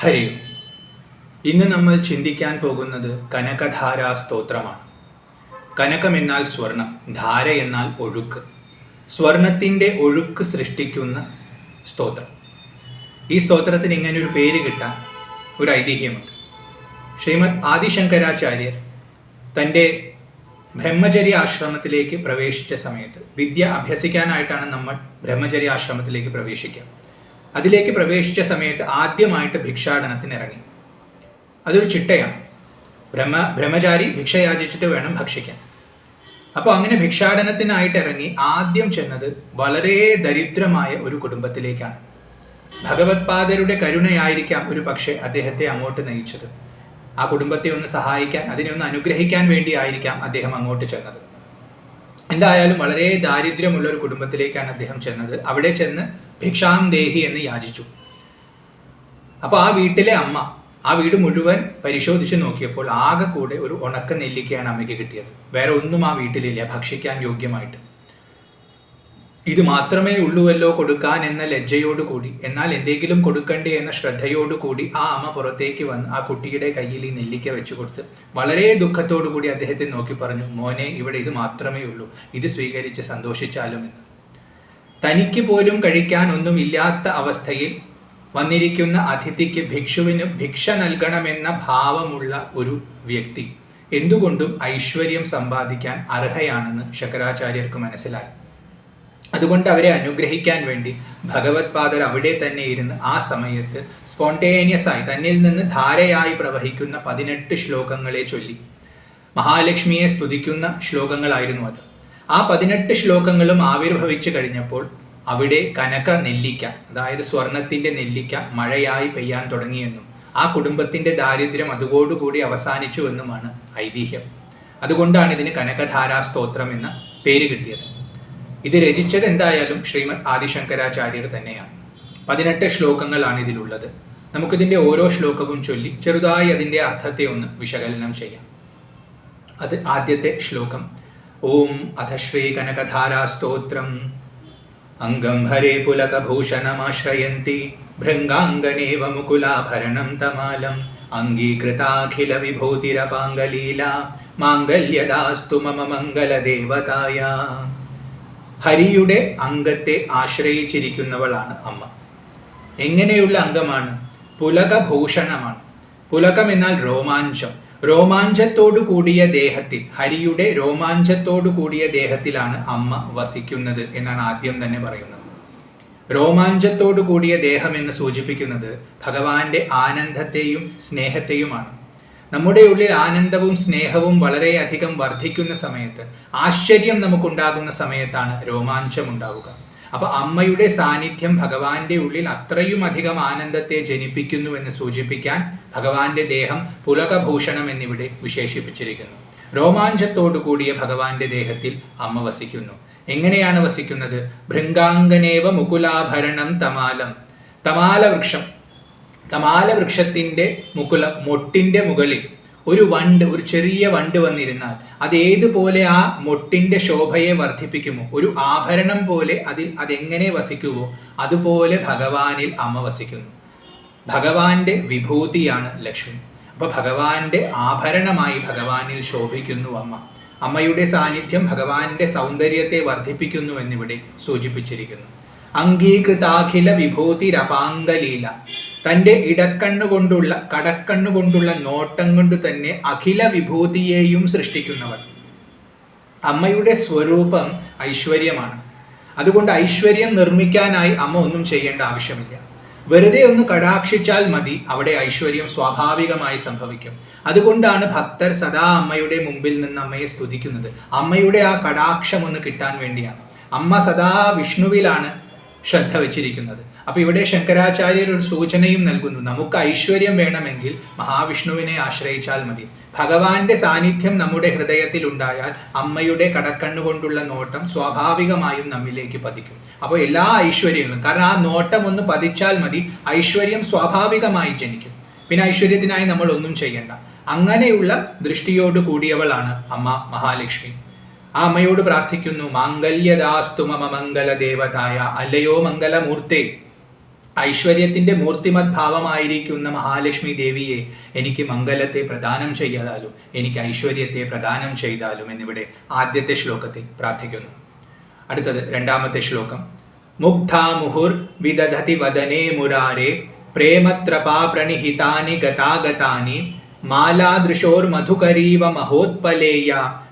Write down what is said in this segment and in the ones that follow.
ഹരി ഓം. ഇന്ന് നമ്മൾ ചിന്തിക്കാൻ പോകുന്നത് കനകധാരാ സ്തോത്രമാണ്. കനകം എന്നാൽ സ്വർണം, ധാര എന്നാൽ ഒഴുക്ക്. സ്വർണത്തിൻ്റെ ഒഴുക്ക് സൃഷ്ടിക്കുന്ന സ്തോത്രം. ഈ സ്തോത്രത്തിന് ഇങ്ങനെ ഒരു പേര് കിട്ടാൻ ഒരു ഐതിഹ്യമുണ്ട്. ശ്രീമദ് ആദിശങ്കരാചാര്യർ തൻ്റെ ബ്രഹ്മചര്യ ആശ്രമത്തിലേക്ക് പ്രവേശിച്ച സമയത്ത്, വിദ്യ അഭ്യസിക്കാനായിട്ടാണ് നമ്മൾ ബ്രഹ്മചര്യ ആശ്രമത്തിലേക്ക് പ്രവേശിക്കുക. അതിലേക്ക് പ്രവേശിച്ച സമയത്ത് ആദ്യമായിട്ട് ഭിക്ഷാടനത്തിന് ഇറങ്ങി. അതൊരു ചിട്ടയാണ്. ബ്രഹ്മചാരി ഭിക്ഷ യാചിച്ചിട്ട് വേണം ഭക്ഷിക്കാൻ. അപ്പോൾ അങ്ങനെ ഭിക്ഷാടനത്തിനായിട്ട് ഇറങ്ങി ആദ്യം ചെന്നത് വളരെ ദരിദ്രമായ ഒരു കുടുംബത്തിലേക്കാണ്. ഭഗവത്പാദരുടെ കരുണയായിരിക്കാം ഒരു പക്ഷേ അദ്ദേഹത്തെ അങ്ങോട്ട് നയിച്ചത്. ആ കുടുംബത്തെ ഒന്ന് സഹായിക്കാൻ, അതിനെ ഒന്ന് അനുഗ്രഹിക്കാൻ വേണ്ടിയായിരിക്കാം അദ്ദേഹം അങ്ങോട്ട് ചെന്നത്. എന്തായാലും വളരെ ദാരിദ്ര്യമുള്ള ഒരു കുടുംബത്തിലേക്കാണ് അദ്ദേഹം ചെന്നത്. അവിടെ ചെന്ന് ഭിക്ഷാം ദേഹി എന്ന് യാചിച്ചു. അപ്പോൾ ആ വീട്ടിലെ അമ്മ ആ വീട് മുഴുവൻ പരിശോധിച്ച് നോക്കിയപ്പോൾ ആകെ കൂടെ ഒരു ഉണക്ക നെല്ലിക്കയാണ് അമ്മയ്ക്ക് കിട്ടിയത്. വേറെ ഒന്നും ആ വീട്ടിലില്ല ഭക്ഷിക്കാൻ യോഗ്യമായിട്ട്. ഇത് മാത്രമേ ഉള്ളുവല്ലോ കൊടുക്കാൻ എന്ന ലജ്ജയോടുകൂടി, എന്നാൽ എന്തെങ്കിലും കൊടുക്കണ്ടേ എന്ന ശ്രദ്ധയോടുകൂടി ആ അമ്മ പുറത്തേക്ക് വന്ന് ആ കുട്ടിയുടെ കയ്യിൽ ഈ നെല്ലിക്ക വെച്ചു കൊടുത്ത് വളരെ ദുഃഖത്തോടു കൂടി അദ്ദേഹത്തെ നോക്കി പറഞ്ഞു, മോനെ, ഇവിടെ ഇത് മാത്രമേ ഉള്ളൂ, ഇത് സ്വീകരിച്ച് സന്തോഷിച്ചാലും എന്ന്. തനിക്ക് പോലും കഴിക്കാൻ ഒന്നുമില്ലാത്ത അവസ്ഥയിൽ വന്നിരിക്കുന്ന അതിഥിക്ക് ഭിക്ഷുവിന് ഭിക്ഷ നൽകണമെന്ന ഭാവമുള്ള ഒരു വ്യക്തി എന്തുകൊണ്ടും ഐശ്വര്യം സമ്പാദിക്കാൻ അർഹയാണെന്ന് ശങ്കരാചാര്യർക്ക് മനസ്സിലായി. അതുകൊണ്ട് അവരെ അനുഗ്രഹിക്കാൻ വേണ്ടി ഭഗവത്പാദർ അവിടെ തന്നെ ഇരുന്ന് ആ സമയത്ത് സ്പോണ്ടേനിയസ് ആയി തന്നിൽ നിന്ന് ധാരയായി പ്രവഹിക്കുന്ന 18 ശ്ലോകങ്ങളെ ചൊല്ലി. മഹാലക്ഷ്മിയെ സ്തുതിക്കുന്ന ശ്ലോകങ്ങളായിരുന്നു അത്. ആ 18 ശ്ലോകങ്ങളും ആവിർഭവിച്ചു കഴിഞ്ഞപ്പോൾ അവിടെ കനക നെല്ലിക്ക, അതായത് സ്വർണത്തിന്റെ നെല്ലിക്ക മഴയായി പെയ്യാൻ തുടങ്ങിയെന്നും ആ കുടുംബത്തിന്റെ ദാരിദ്ര്യം അതോടുകൂടി അവസാനിച്ചു എന്നുമാണ് ഐതിഹ്യം. അതുകൊണ്ടാണ് ഇതിന് കനകധാരാ സ്തോത്രം എന്ന പേര് കിട്ടിയത്. ഇത് രചിച്ചത് എന്തായാലും ശ്രീമദ് ആദിശങ്കരാചാര്യർ തന്നെയാണ്. 18 ശ്ലോകങ്ങളാണ് ഇതിലുള്ളത്. നമുക്കിതിൻ്റെ ഓരോ ശ്ലോകവും ചൊല്ലി ചെറുതായി അതിൻ്റെ അർത്ഥത്തെ ഒന്ന് വിശകലനം ചെയ്യാം. അത് ആദ്യത്തെ ശ്ലോകം. ഓം അധശ്രീ കനകധാരാ സ്തോത്രം അംഗം ഹരേ പുലകഭൂഷണമാശ്രയന്തി ഭൃംഗാംഗനേവ മുകുലാഭരണം തമാലം അംഗീകൃതാഖില വിഭൂതിരപാംഗലീല മാംഗല്യദാസ്തു മമ മംഗലദേവതായ. ഹരിയുടെ അംഗത്തെ ആശ്രയിച്ചിരിക്കുന്നവളാണ് അമ്മ. എങ്ങനെയുള്ള അംഗമാണ്? പുലകഭൂഷണമാണ്. പുലകം എന്നാൽ രോമാഞ്ചം. രോമാഞ്ചത്തോടു കൂടിയ ദേഹത്തിൽ, ഹരിയുടെ രോമാഞ്ചത്തോടു കൂടിയ ദേഹത്തിലാണ് അമ്മ വസിക്കുന്നത് എന്നാണ് ആദ്യം തന്നെ പറയുന്നത്. രോമാഞ്ചത്തോടു കൂടിയ ദേഹം എന്ന് സൂചിപ്പിക്കുന്നത് ഭഗവാന്റെ ആനന്ദത്തെയും സ്നേഹത്തെയുമാണ്. നമ്മുടെ ഉള്ളിൽ ആനന്ദവും സ്നേഹവും വളരെയധികം വർദ്ധിക്കുന്ന സമയത്ത്, ആശ്ചര്യം നമുക്കുണ്ടാകുന്ന സമയത്താണ് രോമാഞ്ചം ഉണ്ടാവുക. അപ്പൊ അമ്മയുടെ സാന്നിധ്യം ഭഗവാന്റെ ഉള്ളിൽ അത്രയും അധികം ആനന്ദത്തെ ജനിപ്പിക്കുന്നു എന്ന് സൂചിപ്പിക്കാൻ ഭഗവാന്റെ ദേഹം പുലകഭൂഷണം എന്നിവിടെ വിശേഷിപ്പിച്ചിരിക്കുന്നു. രോമാഞ്ചത്തോടു കൂടിയ ഭഗവാന്റെ ദേഹത്തിൽ അമ്മ വസിക്കുന്നു. എങ്ങനെയാണ് വസിക്കുന്നത്? ഭൃംഗാംഗനേവ മുകുലാഭരണം തമാലം. തമാലവൃക്ഷം, തമാലവൃക്ഷത്തിന്റെ മുകുലം, മൊട്ടിന്റെ മുകളിൽ ഒരു വണ്ട്, ഒരു ചെറിയ വണ്ട് വന്നിരുന്നാൽ അതേതുപോലെ ആ മൊട്ടിന്റെ ശോഭയെ വർദ്ധിപ്പിക്കുമോ, ഒരു ആഭരണം പോലെ അതെങ്ങനെ വസിക്കുമോ അതുപോലെ ഭഗവാനിൽ അമ്മ വസിക്കുന്നു. ഭഗവാന്റെ വിഭൂതിയാണ് ലക്ഷ്മി. അപ്പൊ ഭഗവാന്റെ ആഭരണമായി ഭഗവാനിൽ ശോഭിക്കുന്നു അമ്മ. അമ്മയുടെ സാന്നിധ്യം ഭഗവാന്റെ സൗന്ദര്യത്തെ വർദ്ധിപ്പിക്കുന്നു എന്നിവിടെ സൂചിപ്പിച്ചിരിക്കുന്നു. അംഗീകൃതാഖില വിഭൂതിരപാംഗലീല. തൻ്റെ ഇടക്കണ്ണുകൊണ്ടുള്ള, കടക്കണ്ണുകൊണ്ടുള്ള നോട്ടം കൊണ്ട് തന്നെ അഖില വിഭൂതിയെയും സൃഷ്ടിക്കുന്നവൾ. അമ്മയുടെ സ്വരൂപം ഐശ്വര്യമാണ്. അതുകൊണ്ട് ഐശ്വര്യം നിർമ്മിക്കാനായി അമ്മ ഒന്നും ചെയ്യേണ്ട ആവശ്യമില്ല. വെറുതെ ഒന്ന് കടാക്ഷിച്ചാൽ മതി, അവിടെ ഐശ്വര്യം സ്വാഭാവികമായി സംഭവിക്കും. അതുകൊണ്ടാണ് ഭക്തർ സദാ അമ്മയുടെ മുമ്പിൽ നിന്ന് അമ്മയെ സ്തുതിക്കുന്നത്. അമ്മയുടെ ആ കടാക്ഷം ഒന്ന് കിട്ടാൻ വേണ്ടിയാണ്. അമ്മ സദാ വിഷ്ണുവിലാണ് ശ്രദ്ധ വെച്ചിരിക്കുന്നത്. അപ്പൊ ഇവിടെ ശങ്കരാചാര്യർ ഒരു സൂചനയും നൽകുന്നു. നമുക്ക് ഐശ്വര്യം വേണമെങ്കിൽ മഹാവിഷ്ണുവിനെ ആശ്രയിച്ചാൽ മതി. ഭഗവാന്റെ സാന്നിധ്യം നമ്മുടെ ഹൃദയത്തിൽ ഉണ്ടായാൽ അമ്മയുടെ കടക്കണ്ണുകൊണ്ടുള്ള നോട്ടം സ്വാഭാവികമായും നമ്മിലേക്ക് പതിക്കും. അപ്പോൾ എല്ലാ ഐശ്വര്യങ്ങളും, കാരണം ആ നോട്ടം ഒന്ന് പതിച്ചാൽ മതി, ഐശ്വര്യം സ്വാഭാവികമായി ജനിക്കും. പിന്നെ ഐശ്വര്യത്തിനായി നമ്മൾ ഒന്നും ചെയ്യണ്ട. അങ്ങനെയുള്ള ദൃഷ്ടിയോട് കൂടിയവളാണ് അമ്മ മഹാലക്ഷ്മി. ആ അമ്മയോട് പ്രാർത്ഥിക്കുന്നു, മാംഗല്യദാസ്തു മമ മംഗലദേവതായ. അല്ലയോ മംഗലമൂർത്തേ, ഐശ്വര്യത്തിന്റെ മൂർത്തിമത് ഭാവമായിരിക്കുന്ന മഹാലക്ഷ്മി ദേവിയെ എനിക്ക് മംഗലത്തെ പ്രദാനം ചെയ്താലും എനിക്ക് ഐശ്വര്യത്തെ പ്രദാനം ചെയ്താലും എന്നിവിടെ ആദ്യത്തെ ശ്ലോകത്തിൽ പ്രാർത്ഥിക്കുന്നു. അടുത്തത് രണ്ടാമത്തെ ശ്ലോകം. മുഗ്ധാ മുഹുർ വിദധതി വദനേ മുരാരേ പ്രേമത്രപാ പ്രണിഹിതാനി ഗതാഗതാനി മാലാദൃശോർമധുകരീവ മഹോത്പലേയ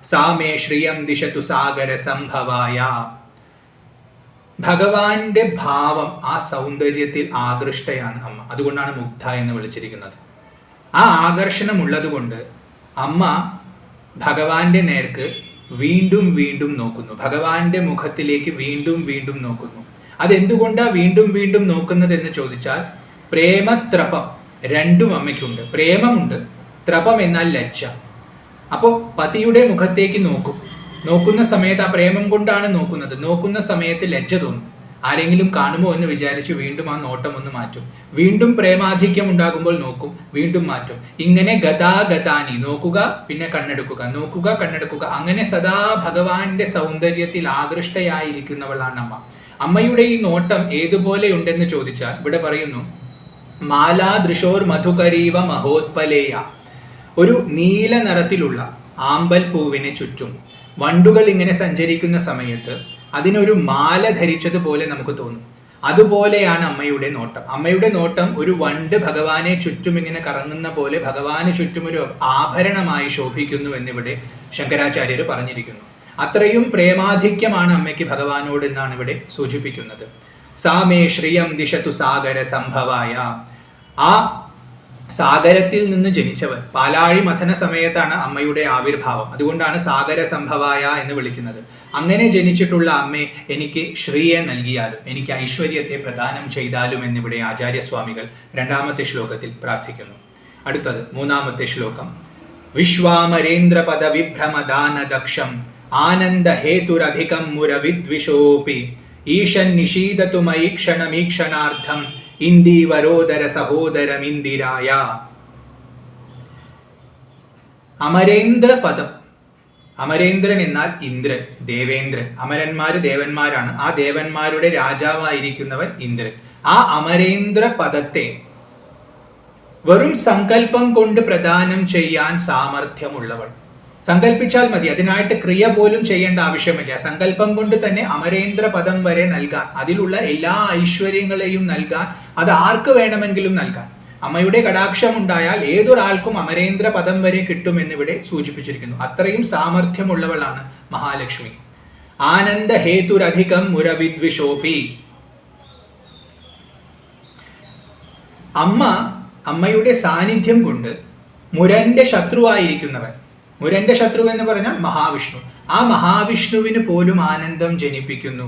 സാമേ ശ്രിയം ദിശതു സാഗര സംഭവായ. ഭഗവാന്റെ ഭാവം, ആ സൗന്ദര്യത്തിൽ ആകൃഷ്ടയാണ് അമ്മ. അതുകൊണ്ടാണ് മുഗ്ധ എന്ന് വിളിച്ചിരിക്കുന്നത്. ആ ആകർഷണമുള്ളത് കൊണ്ട് അമ്മ ഭഗവാന്റെ നേർക്ക് വീണ്ടും വീണ്ടും നോക്കുന്നു, ഭഗവാന്റെ മുഖത്തിലേക്ക് വീണ്ടും വീണ്ടും നോക്കുന്നു. അതെന്തുകൊണ്ടാണ് വീണ്ടും വീണ്ടും നോക്കുന്നത് എന്ന് ചോദിച്ചാൽ, പ്രേമത്രപം രണ്ടും അമ്മയ്ക്കുണ്ട്. പ്രേമമുണ്ട്, ത്രപം എന്നാൽ ലജ്ജ. അപ്പോൾ പതിയുടെ മുഖത്തേക്ക് നോക്കുന്ന സമയത്ത് ആ പ്രേമം കൊണ്ടാണ് നോക്കുന്നത്. നോക്കുന്ന സമയത്ത് ലജ്ജ തോന്നും. ആരെങ്കിലും കാണുമോ എന്ന് വിചാരിച്ച് വീണ്ടും ആ നോട്ടം ഒന്ന് മാറ്റും. വീണ്ടും പ്രേമാധിക്യം ഉണ്ടാകുമ്പോൾ നോക്കും, വീണ്ടും മാറ്റും. ഇങ്ങനെ ഗതാഗതാനി, നോക്കുക പിന്നെ കണ്ണെടുക്കുക, നോക്കുക കണ്ണെടുക്കുക, അങ്ങനെ സദാ ഭഗവാന്റെ സൗന്ദര്യത്തിൽ ആകൃഷ്ടയായിരിക്കുന്നവളാണ് അമ്മ. അമ്മയുടെ ഈ നോട്ടം ഏതുപോലെയുണ്ടെന്ന് ചോദിച്ചാൽ ഇവിടെ പറയുന്നു, മാലാദൃശോർ മധുകരീവ മഹോത്പലേയ. ഒരു നീല നിറത്തിലുള്ള ആമ്പൽ പൂവിനെ ചുറ്റും വണ്ടുകൾ ഇങ്ങനെ സഞ്ചരിക്കുന്ന സമയത്ത് അതിനൊരു മാല ധരിച്ചതുപോലെ നമുക്ക് തോന്നും. അതുപോലെയാണ് അമ്മയുടെ നോട്ടം. അമ്മയുടെ നോട്ടം ഒരു വണ്ട് ഭഗവാനെ ചുറ്റും ഇങ്ങനെ കറങ്ങുന്ന പോലെ ഭഗവാന് ചുറ്റും ഒരു ആഭരണമായി ശോഭിക്കുന്നു എന്നിവിടെ ശങ്കരാചാര്യർ പറഞ്ഞിരിക്കുന്നു. അത്രയും പ്രേമാധിക്യമാണ് അമ്മയ്ക്ക് ഭഗവാനോട് എന്നാണ് ഇവിടെ സൂചിപ്പിക്കുന്നത്. സാമേ ശ്രിയം ദിശതു സാഗര സംഭവായ. ആ സാഗരത്തിൽ നിന്ന് ജനിച്ചവൻ. പാലാഴി മഥന സമയത്താണ് അമ്മയുടെ ആവിർഭാവം. അതുകൊണ്ടാണ് സാഗര സംഭവായ എന്ന് വിളിക്കുന്നത്. അങ്ങനെ ജനിച്ചിട്ടുള്ള അമ്മേ, എനിക്ക് ശ്രീയെ നൽകിയാലും എനിക്ക് ഐശ്വര്യത്തെ പ്രദാനം ചെയ്താലും എന്നിവിടെ ആചാര്യസ്വാമികൾ രണ്ടാമത്തെ ശ്ലോകത്തിൽ പ്രാർത്ഥിക്കുന്നു. അടുത്തത് മൂന്നാമത്തെ ശ്ലോകം. വിശ്വാമരേന്ദ്രപദ വിഭ്രമദാനദക്ഷം ആനന്ദഹേതുരധികം മുരവിദ്വിഷോപി ഈശൻ നിഷീദതു മൈക്ഷണമീക്ഷണാർത്ഥം ഇന്ദീവരോദര സഹോദരമിന്ദിരായ. അമരേന്ദ്ര പദം. അമരേന്ദ്രൻ എന്നാൽ ഇന്ദ്രൻ, ദേവേന്ദ്രൻ. അമരന്മാര് ദേവന്മാരാണ്. ആ ദേവന്മാരുടെ രാജാവായിരിക്കുന്നവൻ ഇന്ദ്രൻ. ആ അമരേന്ദ്ര പദത്തെ വെറും സങ്കല്പം കൊണ്ട് പ്രദാനം ചെയ്യാൻ സാമർഥ്യമുള്ളവൾ. സങ്കല്പിച്ചാൽ മതി, അതിനായിട്ട് ക്രിയ പോലും ചെയ്യേണ്ട ആവശ്യമില്ല. സങ്കല്പം കൊണ്ട് തന്നെ അമരേന്ദ്ര പദം വരെ നൽകാൻ, അതിലുള്ള എല്ലാ ഐശ്വര്യങ്ങളെയും നൽകാൻ, അത് ആർക്ക് വേണമെങ്കിലും നൽകാൻ. അമ്മയുടെ കടാക്ഷം ഉണ്ടായാൽ ഏതൊരാൾക്കും അമരേന്ദ്ര പദം വരെ കിട്ടുമെന്നിവിടെ സൂചിപ്പിച്ചിരിക്കുന്നു. അത്രയും സാമർഥ്യമുള്ളവളാണ് മഹാലക്ഷ്മി. ആനന്ദ ഹേതുരധികം മുരവിദ്വിഷോപി. അമ്മയുടെ സാന്നിധ്യം കൊണ്ട് മുരന്റെ ശത്രുവായിരിക്കുന്നവൻ, മുരന്റെ ശത്രു എന്ന് പറഞ്ഞാൽ മഹാവിഷ്ണു, ആ മഹാവിഷ്ണുവിന് പോലും ആനന്ദം ജനിപ്പിക്കുന്നു.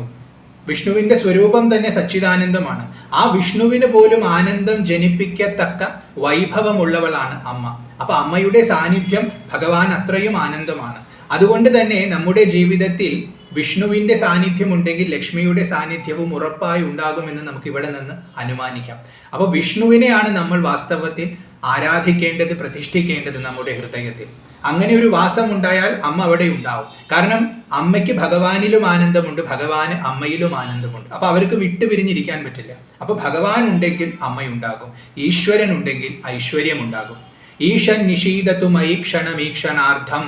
വിഷ്ണുവിന്റെ സ്വരൂപം തന്നെ സച്ചിദാനന്ദമാണ്. ആ വിഷ്ണുവിന് പോലും ആനന്ദം ജനിപ്പിക്കത്തക്ക വൈഭവമുള്ളവളാണ് അമ്മ. അപ്പൊ അമ്മയുടെ സാന്നിധ്യം ഭഗവാൻ അത്രയും ആനന്ദമാണ്. അതുകൊണ്ട് തന്നെ നമ്മുടെ ജീവിതത്തിൽ വിഷ്ണുവിന്റെ സാന്നിധ്യം ഉണ്ടെങ്കിൽ ലക്ഷ്മിയുടെ സാന്നിധ്യവും ഉറപ്പായി ഉണ്ടാകുമെന്ന് നമുക്ക് ഇവിടെ നിന്ന് അനുമാനിക്കാം. അപ്പൊ വിഷ്ണുവിനെയാണ് നമ്മൾ വാസ്തവത്തിൽ ആരാധിക്കേണ്ടത്, പ്രതിഷ്ഠിക്കേണ്ടത് നമ്മുടെ ഹൃദയത്തിൽ. അങ്ങനെ ഒരു വാസം ഉണ്ടായാൽ അമ്മ അവിടെ ഉണ്ടാവും. കാരണം അമ്മയ്ക്ക് ഭഗവാനിലും ആനന്ദമുണ്ട്, ഭഗവാന് അമ്മയിലും ആനന്ദമുണ്ട്. അപ്പൊ അവർക്ക് വിട്ടുപിരിഞ്ഞിരിക്കാൻ പറ്റില്ല. അപ്പൊ ഭഗവാൻ ഉണ്ടെങ്കിൽ അമ്മയുണ്ടാകും, ഈശ്വരൻ ഉണ്ടെങ്കിൽ ഐശ്വര്യം ഉണ്ടാകും. ഈശൻ നിഷീദതു മൈക്ഷണമീക്ഷണാർത്ഥം.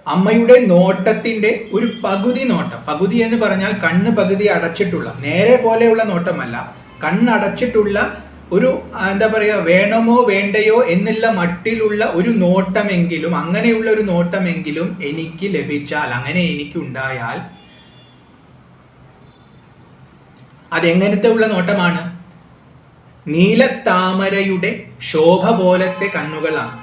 അമ്മയുടെ നോട്ടത്തിന്റെ ഒരു പകുതി നോട്ടം, പകുതി എന്ന് പറഞ്ഞാൽ കണ്ണ് പകുതി അടച്ചിട്ടുള്ള, നേരെ പോലെയുള്ള നോട്ടമല്ല, കണ്ണടച്ചിട്ടുള്ള ഒരു എന്താ പറയുക, വേണമോ വേണ്ടയോ എന്നുള്ള മട്ടിലുള്ള ഒരു നോട്ടമെങ്കിലും, അങ്ങനെയുള്ള ഒരു നോട്ടമെങ്കിലും എനിക്ക് ലഭിച്ചാൽ, അങ്ങനെ എനിക്ക് ഉണ്ടായാൽ, അതെങ്ങനത്തെ ഉള്ള നോട്ടമാണ്? നീലത്താമരയുടെ ശോഭ പോലത്തെ കണ്ണുകളാണ്.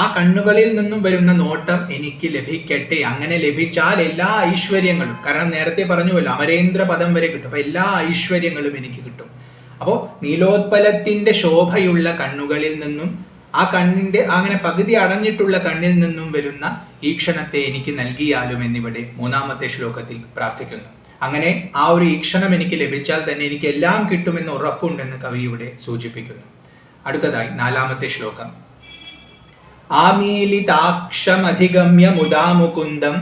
ആ കണ്ണുകളിൽ നിന്നും വരുന്ന നോട്ടം എനിക്ക് ലഭിക്കട്ടെ. അങ്ങനെ ലഭിച്ചാൽ എല്ലാ ഐശ്വര്യങ്ങളും, കാരണം നേരത്തെ പറഞ്ഞുവല്ലോ അമരേന്ദ്ര പദം വരെ കിട്ടും, അപ്പൊ എല്ലാ ഐശ്വര്യങ്ങളും എനിക്ക് കിട്ടും. അപ്പോൾ നീലോത്പലത്തിന്റെ ശോഭയുള്ള കണ്ണുകളിൽ നിന്നും, ആ കണ്ണിന്റെ അങ്ങനെ പകുതി അടഞ്ഞിട്ടുള്ള കണ്ണിൽ നിന്നും വരുന്ന ഈ ക്ഷണത്തെ എനിക്ക് നൽകിയാലും എന്നിവിടെ മൂന്നാമത്തെ ശ്ലോകത്തിൽ പ്രാർത്ഥിക്കുന്നു. അങ്ങനെ ആ ഒരു ഈക്ഷണം എനിക്ക് ലഭിച്ചാൽ തന്നെ എനിക്ക് എല്ലാം കിട്ടുമെന്ന് ഉറപ്പുണ്ടെന്ന് കവി ഇവിടെ സൂചിപ്പിക്കുന്നു. അടുത്തതായി നാലാമത്തെ ശ്ലോകം. ആമീലിതാക്ഷമധിഗമ്യ മുദാമുകുന്ദം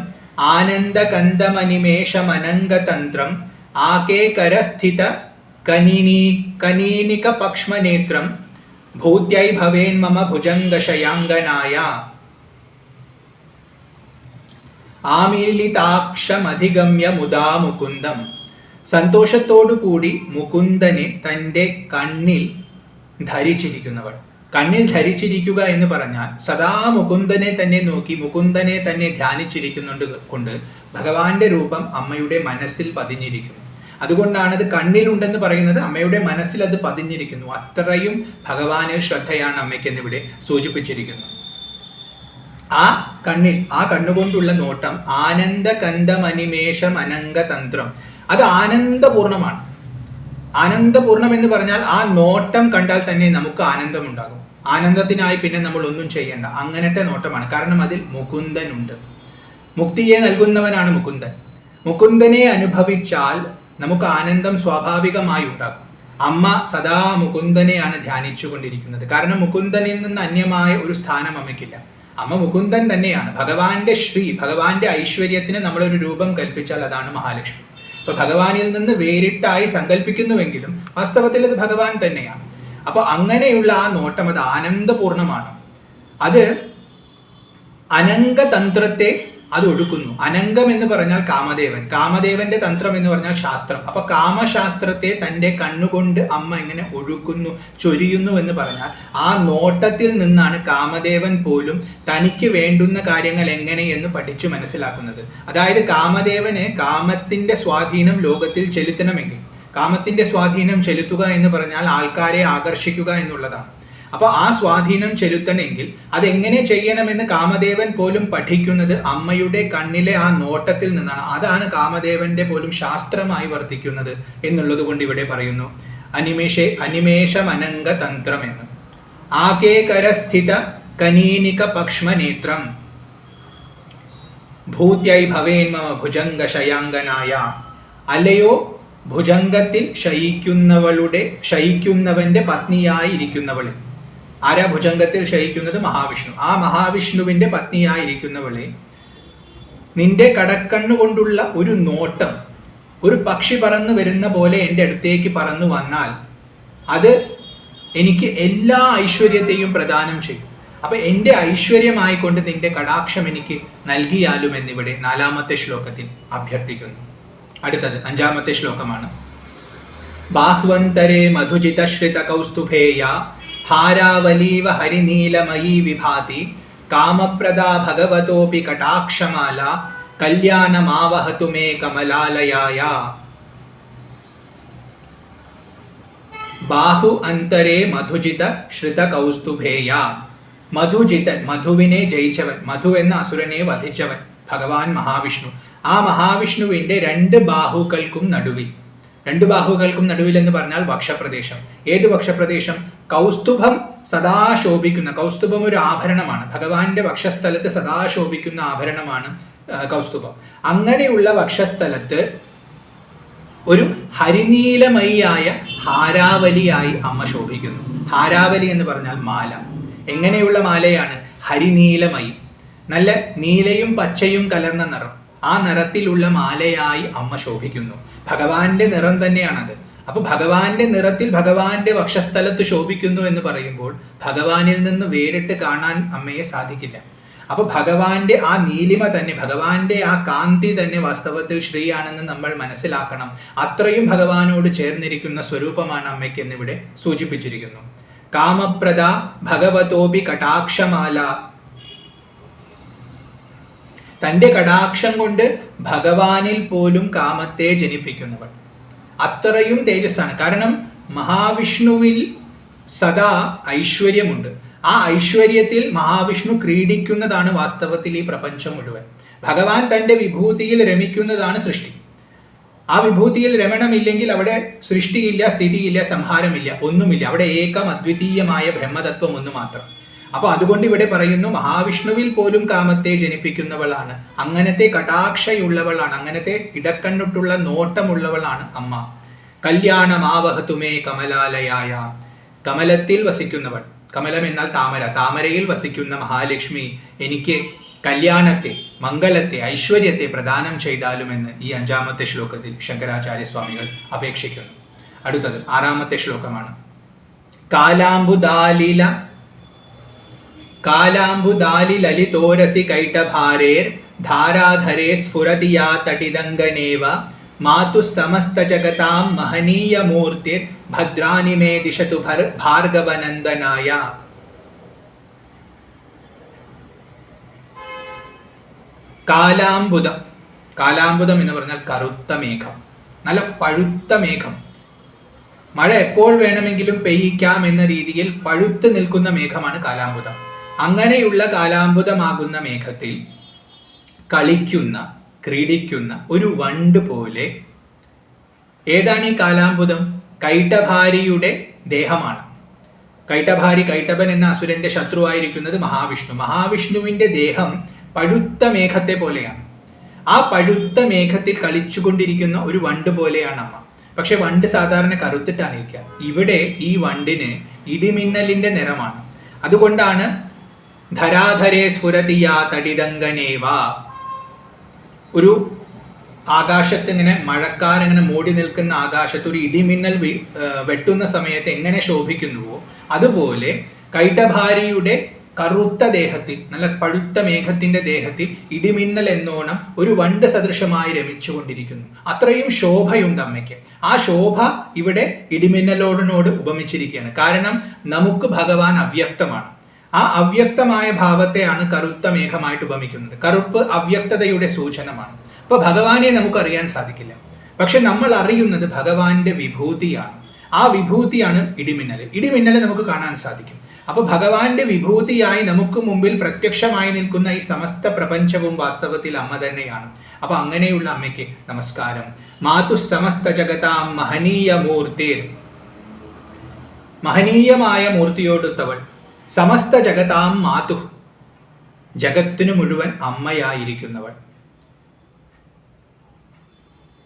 ആനന്ദകന്ദമനിമേഷമനംഗതന്ത്രം ആകേ കരസ്ഥിത കനീനിക പക്ഷ്മനേത്രം ഭൂത്यै ഭവേൻ മമ ഭുജംഗശയാംഗനായ ആമീലിതാക്ഷമധിഗമ്യ മുദാ മുകുന്ദം. സന്തോഷത്തോടു കൂടി മുകുന്ദനെ തൻ്റെ കണ്ണിൽ ധരിച്ചിരിക്കുന്നവൾ. കണ്ണിൽ ധരിച്ചിരിക്കുക എന്ന് പറഞ്ഞാൽ സദാ മുകുന്ദനെ തന്നെ നോക്കി മുകുന്ദനെ തന്നെ ധ്യാനിച്ചിരിക്കുന്നുണ്ട് കൊണ്ട് ഭഗവാന്റെ രൂപം അമ്മയുടെ മനസ്സിൽ പതിഞ്ഞിരിക്കുന്നു. അതുകൊണ്ടാണ് അത് കണ്ണിലുണ്ടെന്ന് പറയുന്നത്. അമ്മയുടെ മനസ്സിൽ അത് പതിഞ്ഞിരിക്കുന്നു. അത്രയും ഭഗവാനിൽ ശ്രദ്ധയാണ് അമ്മയ്ക്ക് എന്നിവിടെ സൂചിപ്പിച്ചിരിക്കുന്നത്. ആ കണ്ണുകൊണ്ടുള്ള നോട്ടം ആനന്ദകന്ദമനിമേഷം അനംഗതന്ത്രം. അത് ആനന്ദപൂർണമാണ്. ആനന്ദപൂർണം എന്ന് പറഞ്ഞാൽ ആ നോട്ടം കണ്ടാൽ തന്നെ നമുക്ക് ആനന്ദമുണ്ടാകും. ആനന്ദത്തിനായി പിന്നെ നമ്മൾ ഒന്നും ചെയ്യേണ്ട, അങ്ങനത്തെ നോട്ടമാണ്. കാരണം അതിൽ മുകുന്ദൻ ഉണ്ട്. മുക്തിയെ നൽകുന്നവനാണ് മുകുന്ദൻ. മുകുന്ദനെ അനുഭവിച്ചാൽ നമുക്ക് ആനന്ദം സ്വാഭാവികമായി ഉണ്ടാകും. അമ്മ സദാ മുകുന്ദനെയാണ് ധ്യാനിച്ചു കൊണ്ടിരിക്കുന്നത്. കാരണം മുകുന്ദനിൽ നിന്ന് അന്യമായ ഒരു സ്ഥാനം അമ്മയ്ക്കില്ല. അമ്മ മുകുന്ദൻ തന്നെയാണ്. ഭഗവാന്റെ ഐശ്വര്യത്തിന് നമ്മളൊരു രൂപം കൽപ്പിച്ചാൽ അതാണ് മഹാലക്ഷ്മി. അപ്പൊ ഭഗവാനിൽ നിന്ന് വേറിട്ടായി സങ്കല്പിക്കുന്നുവെങ്കിലും വാസ്തവത്തിൽ അത് ഭഗവാൻ തന്നെയാണ്. അപ്പൊ അങ്ങനെയുള്ള ആ നോട്ടം അത് ആനന്ദപൂർണമാണ്. അത് അനംഗതന്ത്രത്തെ അത് ഒഴുക്കുന്നു. അനംഗം എന്ന് പറഞ്ഞാൽ കാമദേവന്റെ തന്ത്രം എന്ന് പറഞ്ഞാൽ ശാസ്ത്രം. അപ്പൊ കാമശാസ്ത്രത്തെ തൻ്റെ കണ്ണുകൊണ്ട് അമ്മ ഇങ്ങനെ ഒഴുക്കുന്നു, ചൊരിയുന്നു എന്ന് പറഞ്ഞാൽ ആ നോട്ടത്തിൽ നിന്നാണ് കാമദേവൻ പോലും തനിക്ക് വേണ്ടുന്ന കാര്യങ്ങൾ എങ്ങനെയെന്ന് പഠിച്ചു മനസ്സിലാക്കുന്നത്. അതായത് കാമദേവന് കാമത്തിന്റെ സ്വാധീനം ലോകത്തിൽ ചെലുത്തണമെങ്കിൽ, കാമത്തിന്റെ സ്വാധീനം ചെലുത്തുക എന്ന് പറഞ്ഞാൽ ആൾക്കാരെ ആകർഷിക്കുക എന്നുള്ളതാണ്. അപ്പൊ ആ സ്വാധീനം ചെലുത്തണമെങ്കിൽ അതെങ്ങനെ ചെയ്യണമെന്ന് കാമദേവൻ പോലും പഠിക്കുന്നത് അമ്മയുടെ കണ്ണിലെ ആ നോട്ടത്തിൽ നിന്നാണ്. അതാണ് കാമദേവന്റെ പോലും ശാസ്ത്രമായി വർത്തിക്കുന്നത് എന്നുള്ളത് കൊണ്ട് ഇവിടെ പറയുന്നു അനിമേഷമനംഗ തന്ത്രം എന്ന്. ആകേകരസ്ഥിത കനീനിക പക്ഷ്മനേത്രം ഭൂത്यै ഭവേൻ മമ ഭുജംഗ ശയാംഗനായ. അല്ലയോ ഭുജംഗത്തിൽ ശയിക്കുന്നവന്റെ പത്നിയായി ഇരിക്കുന്നവളെ. ആരാ ഭുജംഗത്തിൽ ശയിക്കുന്നത്? മഹാവിഷ്ണു. ആ മഹാവിഷ്ണുവിന്റെ പത്നിയായിരിക്കുന്നവളെ, നിന്റെ കടക്കണ്ണുകൊണ്ടുള്ള ഒരു നോട്ടം ഒരു പക്ഷി പറന്നു വരുന്ന പോലെ എൻ്റെ അടുത്തേക്ക് പറന്നു വന്നാൽ അത് എനിക്ക് എല്ലാ ഐശ്വര്യത്തെയും പ്രദാനം ചെയ്യും. അപ്പൊ എൻ്റെ ഐശ്വര്യമായിക്കൊണ്ട് നിന്റെ കടാക്ഷം എനിക്ക് നൽകിയാലും എന്നിവിടെ 4-ാമത്തെ ശ്ലോകത്തിൽ അഭ്യർത്ഥിക്കുന്നു. അടുത്തത് 5-ാമത്തെ ശ്ലോകമാണ്. ബാഹ്വന്തരേ മധുജിതശ്രിത കൗസ്തുഭേയ ഹാരാവലീവ ഹരിനീലമയീ വിഭാതി കാമപ്രദാ ഭഗവതോപി കടാക്ഷമാല കല്യാണമാവഹതു മേ കമലാലയായ. ബാഹു അന്തരേ മധുജിത ശ്രിത കൗസ്തുഭേയ. മധുജിതൻ, മധുവിനെ ജയിച്ചവൻ, മധു എന്ന അസുരനെ വധിച്ചവൻ ഭഗവാൻ മഹാവിഷ്ണു. ആ മഹാവിഷ്ണുവിന്റെ 2 ബാഹുക്കൾക്കും നടുവിൽ, 2 ബാഹുക്കൾക്കും നടുവിൽ എന്ന് പറഞ്ഞാൽ വക്ഷപ്രദേശം. ഏത് വക്ഷപ്രദേശം? കൗസ്തുഭം സദാ ശോഭിക്കുന്ന, കൗസ്തുഭം ഒരു ആഭരണമാണ്. ഭഗവാന്റെ വക്ഷസ്ഥലത്ത് സദാ ശോഭിക്കുന്ന ആഭരണമാണ് കൗസ്തുഭം. അങ്ങനെയുള്ള വക്ഷസ്ഥലത്ത് ഒരു ഹരിനീലമയിയായ ഹാരാവലിയായി അമ്മ ശോഭിക്കുന്നു. ഹാരാവലി എന്ന് പറഞ്ഞാൽ മാല. എങ്ങനെയുള്ള മാലയാണ്? ഹരിനീലമയി, നല്ല നീലയും പച്ചയും കലർന്ന നിറം. ആ നിറത്തിലുള്ള മാലയായി അമ്മ ശോഭിക്കുന്നു. ഭഗവാന്റെ നിറം തന്നെയാണത്. അപ്പൊ ഭഗവാന്റെ നിറത്തിൽ ഭഗവാന്റെ വക്ഷസ്ഥലത്ത് ശോഭിക്കുന്നു എന്ന് പറയുമ്പോൾ ഭഗവാനിൽ നിന്ന് വേറിട്ട് കാണാൻ അമ്മയെ സാധിക്കില്ല. അപ്പൊ ഭഗവാന്റെ ആ നീലിമ തന്നെ, ഭഗവാന്റെ ആ കാന്തി തന്നെ വാസ്തവത്തിൽ ശ്രീയാണെന്ന് നമ്മൾ മനസ്സിലാക്കണം. അത്രയും ഭഗവാനോട് ചേർന്നിരിക്കുന്ന സ്വരൂപമാണ് അമ്മയ്ക്ക് എന്നിവിടെ സൂചിപ്പിച്ചിരിക്കുന്നു. കാമപ്രദ ഭഗവതോപി കടാക്ഷമാല. തൻ്റെ കടാക്ഷം കൊണ്ട് ഭഗവാനിൽ പോലും കാമത്തെ ജനിപ്പിക്കുന്നവൾ. അത്രയും തേജസ്സാണ്. കാരണം മഹാവിഷ്ണുവിൽ സദാ ഐശ്വര്യമുണ്ട്. ആ ഐശ്വര്യത്തിൽ മഹാവിഷ്ണു ക്രീഡിക്കുന്നതാണ് വാസ്തവത്തിൽ ഈ പ്രപഞ്ചം മുഴുവൻ. ഭഗവാൻ തൻ്റെ വിഭൂതിയിൽ രമിക്കുന്നതാണ് സൃഷ്ടി. ആ വിഭൂതിയിൽ രമണമില്ലെങ്കിൽ അവിടെ സൃഷ്ടിയില്ല, സ്ഥിതിയില്ല, സംഹാരമില്ല, ഒന്നുമില്ല. അവിടെ ഏകം അദ്വിതീയമായ ബ്രഹ്മതത്വം ഒന്ന് മാത്രം. അപ്പൊ അതുകൊണ്ട് ഇവിടെ പറയുന്നു മഹാവിഷ്ണുവിൽ പോലും കാമത്തെ ജനിപ്പിക്കുന്നവളാണ്, അങ്ങനത്തെ കടാക്ഷയുള്ളവളാണ്, അങ്ങനത്തെ ഇടക്കണ്ണിട്ടുള്ള നോട്ടമുള്ളവളാണ് അമ്മ. കല്യാണമാവഹതുമേ കമലാലയായ. കമലത്തിൽ വസിക്കുന്നവൾ. കമലം എന്നാൽ താമര. താമരയിൽ വസിക്കുന്ന മഹാലക്ഷ്മി എനിക്ക് കല്യാണത്തെ, മംഗളത്തെ, ഐശ്വര്യത്തെ പ്രദാനം ചെയ്താലുമെന്ന് ഈ 5-ാമത്തെ ശ്ലോകത്തിൽ ശങ്കരാചാര്യസ്വാമികൾ അപേക്ഷിക്കുന്നു. അടുത്തത് 6ാമത്തെ ശ്ലോകമാണ്. കാലാംബുദാലി ലലിതോരസി കൈട്ടഭാരേർ ധാരാധരേ സ്ഫുരതിയാ തടിദംഗനേവ മാതു സമസ്ത ജഗതാം മഹനീയ മൂർത്തിർ ഭദ്രാനി മേ ദിശതു ഭാർഗവനന്ദനായ. കാലാംബുദം എന്ന് പറഞ്ഞാൽ കറുത്ത മേഘം, നല്ല പഴുത്ത മേഘം. മഴ എപ്പോൾ വേണമെങ്കിലും പെയ്യിക്കാം എന്ന രീതിയിൽ പഴുത്ത് നിൽക്കുന്ന മേഘമാണ് കാലാംബുദം. അങ്ങനെയുള്ള കാലാംബുദമാകുന്ന മേഘത്തിൽ കളിക്കുന്ന, ക്രീഡിക്കുന്ന ഒരു വണ്ട് പോലെ. ഏതാണ് ഈ കാലാംബുദം? കൈട്ടഭാരിയുടെ ദേഹമാണ്. കൈട്ടഭൻ എന്ന അസുരന്റെ ശത്രുവായിരിക്കുന്നത് മഹാവിഷ്ണുവിന്റെ ദേഹം പഴുത്ത മേഘത്തെ പോലെയാണ്. ആ പഴുത്ത മേഘത്തിൽ കളിച്ചുകൊണ്ടിരിക്കുന്ന ഒരു വണ്ട് പോലെയാണ് അമ്മ. പക്ഷെ വണ്ട് സാധാരണ കറുത്തിട്ടാണ് ഇരിക്കുക. ഇവിടെ ഈ വണ്ടിന് ഇടിമിന്നലിന്റെ നിറമാണ്. അതുകൊണ്ടാണ് ധരാധരേ സ്ഫുരതിയാ തടിദംഗനേവ. ഒരു ആകാശത്ത് ഇങ്ങനെ മഴക്കാരിങ്ങനെ മൂടി നിൽക്കുന്ന ആകാശത്ത് ഒരു ഇടിമിന്നൽ വെട്ടുന്ന സമയത്ത് എങ്ങനെ ശോഭിക്കുന്നുവോ അതുപോലെ കൈട്ടഭാരിയുടെ കറുത്ത ദേഹത്തിൽ, നല്ല പഴുത്ത മേഘത്തിന്റെ ദേഹത്തിൽ ഇടിമിന്നൽ എന്നോണം ഒരു വണ്ട് സദൃശമായി രമിച്ചുകൊണ്ടിരിക്കുന്നു. അത്രയും ശോഭയുണ്ട് അമ്മയ്ക്ക്. ആ ശോഭ ഇവിടെ ഇടിമിന്നലോടിനോട് ഉപമിച്ചിരിക്കുകയാണ്. കാരണം നമുക്ക് ഭഗവാൻ അവ്യക്തമാണ്. ആ അവ്യക്തമായ ഭാവത്തെയാണ് കറുത്ത മേഘമായിട്ട് ഉപമിക്കുന്നത്. കറുപ്പ് അവ്യക്തതയുടെ സൂചനമാണ്. അപ്പൊ ഭഗവാനെ നമുക്ക് അറിയാൻ സാധിക്കില്ല. പക്ഷെ നമ്മൾ അറിയുന്നത് ഭഗവാന്റെ വിഭൂതിയാണ്. ആ വിഭൂതിയാണ് ഇടിമിന്നൽ നമുക്ക് കാണാൻ സാധിക്കും. അപ്പൊ ഭഗവാന്റെ വിഭൂതിയായി നമുക്ക് മുമ്പിൽ പ്രത്യക്ഷമായി നിൽക്കുന്ന ഈ സമസ്ത പ്രപഞ്ചവും വാസ്തവത്തിൽ അമ്മ തന്നെയാണ്. അപ്പൊ അങ്ങനെയുള്ള അമ്മയ്ക്ക് നമസ്കാരം. മാതു സമസ്ത ജഗതാം മഹനീയ മൂർത്തിർ, മഹനീയമായ മൂർത്തിയോടുത്തവൾ. സമസ്ത ജഗതാം മാതു, ജഗത്തിനു മുഴുവൻ അമ്മയായിരിക്കുന്നവൾ.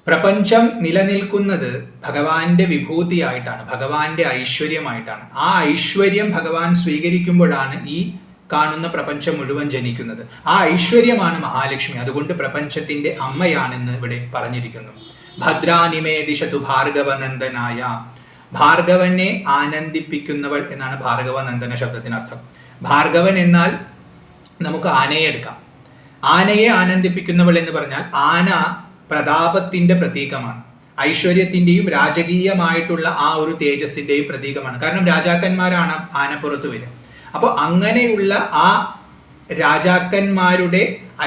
പ്രപഞ്ചം നിലനിൽക്കുന്നത് ഭഗവാന്റെ വിഭൂതിയായിട്ടാണ്, ഭഗവാന്റെ ഐശ്വര്യമായിട്ടാണ്. ആ ഐശ്വര്യം ഭഗവാൻ സ്വീകരിക്കുമ്പോഴാണ് ഈ കാണുന്ന പ്രപഞ്ചം മുഴുവൻ ജനിക്കുന്നത്. ആ ഐശ്വര്യമാണ് മഹാലക്ഷ്മി. അതുകൊണ്ട് പ്രപഞ്ചത്തിന്റെ അമ്മയാണെന്ന് ഇവിടെ പറഞ്ഞിരിക്കുന്നു. ഭദ്രാനിമേ ദിശതു ഭാർഗവനന്ദനായ. ഭാർഗവനെ ആനന്ദിപ്പിക്കുന്നവൾ എന്നാണ് ഭാർഗവനന്ദന ശബ്ദത്തിനർത്ഥം. ഭാർഗവൻ എന്നാൽ നമുക്ക് ആനയെ എടുക്കാം. ആനയെ ആനന്ദിപ്പിക്കുന്നവൾ എന്ന് പറഞ്ഞാൽ ആന പ്രതാപത്തിന്റെ പ്രതീകമാണ്. ഐശ്വര്യത്തിന്റെയും രാജകീയമായിട്ടുള്ള ആ ഒരു തേജസ്സിന്റെയും പ്രതീകമാണ്. കാരണം രാജാക്കന്മാരാണ് ആനപ്പുറത്ത് വരിക. അപ്പോൾ അങ്ങനെയുള്ള ആ രാജാക്കന്മാരുടെ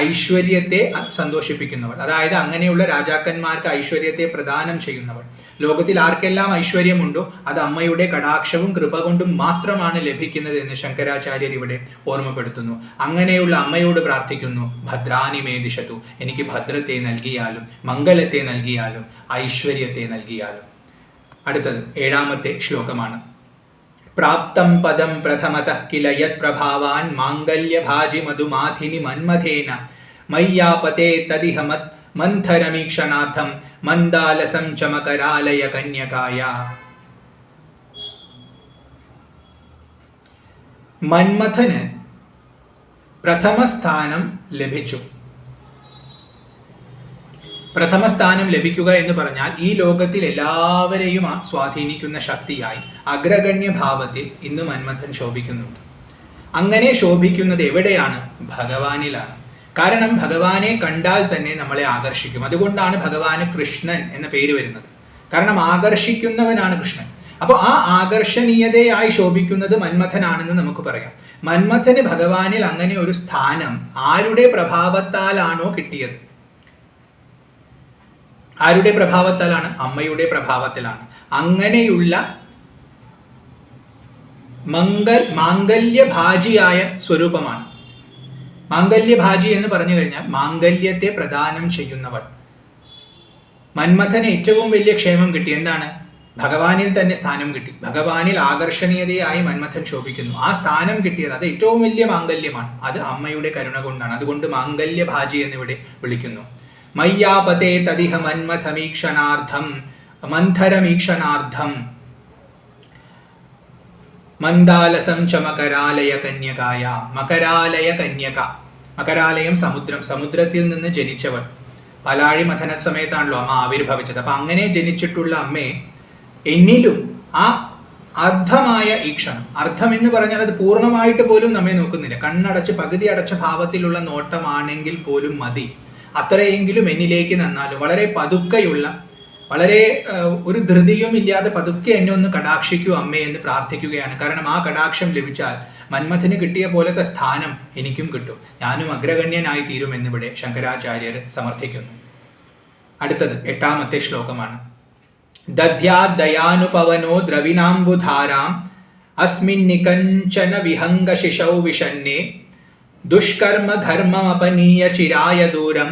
ഐശ്വര്യത്തെ സന്തോഷിപ്പിക്കുന്നവൾ, അതായത് അങ്ങനെയുള്ള രാജാക്കന്മാർക്ക് ഐശ്വര്യത്തെ പ്രദാനം ചെയ്യുന്നവൾ. ലോകത്തിൽ ആർക്കെല്ലാം ഐശ്വര്യമുണ്ടോ അത് അമ്മയുടെ കടാക്ഷവും കൃപ കൊണ്ടും മാത്രമാണ് ലഭിക്കുന്നത് എന്ന് ശങ്കരാചാര്യർ ഇവിടെ ഓർമ്മപ്പെടുത്തുന്നു. അങ്ങനെയുള്ള അമ്മയോട് പ്രാർത്ഥിക്കുന്നു, ഭദ്രാനി മേ ദിശതു, എനിക്ക് ഭദ്രത്തെ നൽകിയാലും മംഗളത്തെ നൽകിയാലും ഐശ്വര്യത്തെ നൽകിയാലും. അടുത്തത് 7ാമത്തെ ശ്ലോകമാണ്. പ്രാപ്തം പദം പ്രഥമതഃ കില യത് പ്രഭാവാൻ മാംഗല്യഭാജി മധുമാധിനി മന്മഥേന മയ്യാപതേ തദിഹ മന്ഥരമീക്ഷണാർത്ഥം മന്ദാലസം ചമകരാലയ കന്യകായ. മന്മഥന് പ്രഥമ സ്ഥാനം ലഭിച്ചു. പ്രഥമ സ്ഥാനം ലഭിക്കുക എന്ന് പറഞ്ഞാൽ ഈ ലോകത്തിൽ എല്ലാവരെയും സ്വാധീനിക്കുന്ന ശക്തിയായി അഗ്രഗണ്യ ഭാവത്തിൽ ഇന്ന് മന്മഥൻ ശോഭിക്കുന്നുണ്ട്. അങ്ങനെ ശോഭിക്കുന്നത് എവിടെയാണ്? ഭഗവാനിലാണ്. കാരണം ഭഗവാനെ കണ്ടാൽ തന്നെ നമ്മളെ ആകർഷിക്കും. അതുകൊണ്ടാണ് ഭഗവാന് കൃഷ്ണൻ എന്ന പേര് വരുന്നത്. കാരണം ആകർഷിക്കുന്നവനാണ് കൃഷ്ണൻ. അപ്പോൾ ആ ആകർഷണീയതയായി ശോഭിക്കുന്നത് മന്മഥനാണെന്ന് നമുക്ക് പറയാം. മന്മഥന് ഭഗവാനിൽ അങ്ങനെ ഒരു സ്ഥാനം ആരുടെ പ്രഭാവത്താലാണോ കിട്ടിയത്? ആരുടെ പ്രഭാവത്താലാണ്? അമ്മയുടെ പ്രഭാവത്തിലാണ്. അങ്ങനെയുള്ള മാംഗല്യഭാജിയായ സ്വരൂപമാണ്. മാംഗല്യഭാജി എന്ന് പറഞ്ഞു കഴിഞ്ഞാൽ മാംഗല്യത്തെ പ്രദാനം ചെയ്യുന്നവൾ. മന്മഥന് ഏറ്റവും വലിയ ക്ഷേമം കിട്ടി. എന്താണ്? ഭഗവാനിൽ തന്നെ സ്ഥാനം കിട്ടി. ഭഗവാനിൽ ആകർഷണീയതയായി മന്മഥൻ ശോഭിക്കുന്നു. ആ സ്ഥാനം കിട്ടിയത് അത് ഏറ്റവും വലിയ മാംഗല്യമാണ്. അത് അമ്മയുടെ കരുണ കൊണ്ടാണ്. അതുകൊണ്ട് മാംഗല്യഭാജി എന്നിവിടെ വിളിക്കുന്നു. മയ്യാപതേ തദിഹ മന്മഥമീക്ഷണാർത്ഥം മന്ഥരമീക്ഷണാർത്ഥം മന്ദാലസം ചമകരാലയ കന്യകായ. മകരാലയ കന്യക. മകരാലയം സമുദ്രം. സമുദ്രത്തിൽ നിന്ന് ജനിച്ചവൾ. പാലാഴി മഥന സമയത്താണല്ലോ അമ്മ ആവിർഭവിച്ചത്. അപ്പൊ അങ്ങനെ ജനിച്ചിട്ടുള്ള അമ്മയെ എന്നിലും ആ അർദ്ധമായ ഈക്ഷണം, അർദ്ധം എന്ന് പറഞ്ഞാൽ അത് പൂർണ്ണമായിട്ട് പോലും നമ്മെ നോക്കുന്നില്ല, കണ്ണടച്ച് പകുതി അടച്ച ഭാവത്തിലുള്ള നോട്ടമാണെങ്കിൽ പോലും മതി, അത്രയെങ്കിലും എന്നിലേക്ക് നന്നാലും വളരെ പതുക്കെയുള്ള, വളരെ ഒരു ധൃതിയും ഇല്ലാതെ പതുക്കെ എന്നെ ഒന്ന് കടാക്ഷിക്കൂ അമ്മേ എന്ന് പ്രാർത്ഥിക്കുകയാണ്. കാരണം ആ കടാക്ഷം ലഭിച്ചാൽ മന്മഥന് കിട്ടിയ പോലത്തെ സ്ഥാനം എനിക്കും കിട്ടും, ഞാനും അഗ്രഗണ്യനായി തീരും എന്നിവിടെ ശങ്കരാചാര്യർ സമർത്ഥിക്കുന്നു. അടുത്തത് 8ാമത്തെ ശ്ലോകമാണ്. ദധ്യാദയാനുപവനോ ദ്രവിണാംബുധാരാം അസ്മിൻ നികഞ്ചന വിഹംഗ ശിശൗ വിഷന്നേ ദുഷ്കർമ്മ ഘർമ്മമപനീയ ചിരായ ദൂരം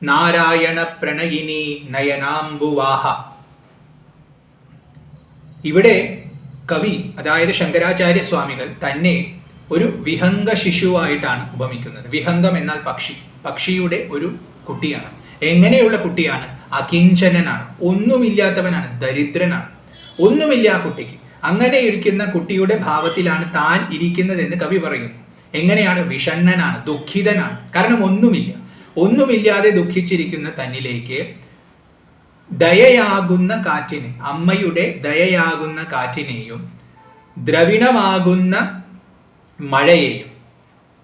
നാരായണ പ്രണയിനി നയനാംബുവാഹ. ഇവിടെ കവി, അതായത് ശങ്കരാചാര്യ സ്വാമികൾ തന്നെ ഒരു വിഹംഗ ശിശുവായിട്ടാണ് ഉപമിക്കുന്നത്. വിഹംഗം എന്നാൽ പക്ഷി, പക്ഷിയുടെ ഒരു കുട്ടിയാണ്. എങ്ങനെയുള്ള കുട്ടിയാണ്? അകിഞ്ചനനാണ്, ഒന്നുമില്ലാത്തവനാണ്, ദരിദ്രനാണ്, ഒന്നുമില്ല ആ കുട്ടിക്ക്. അങ്ങനെ ഇരിക്കുന്ന കുട്ടിയുടെ ഭാവത്തിലാണ് താൻ ഇരിക്കുന്നതെന്ന് കവി പറയുന്നു. എങ്ങനെയാണ്? വിഷണ്ണനാണ്, ദുഃഖിതനാണ്. കാരണം ഒന്നുമില്ലാതെ ദുഃഖിച്ചിരിക്കുന്ന തന്നിലേക്ക് ദയയാകുന്ന കാറ്റിനെ, അമ്മയുടെ ദയയാകുന്ന കാറ്റിനെയും ദ്രവിണമാകുന്ന മഴയെയും,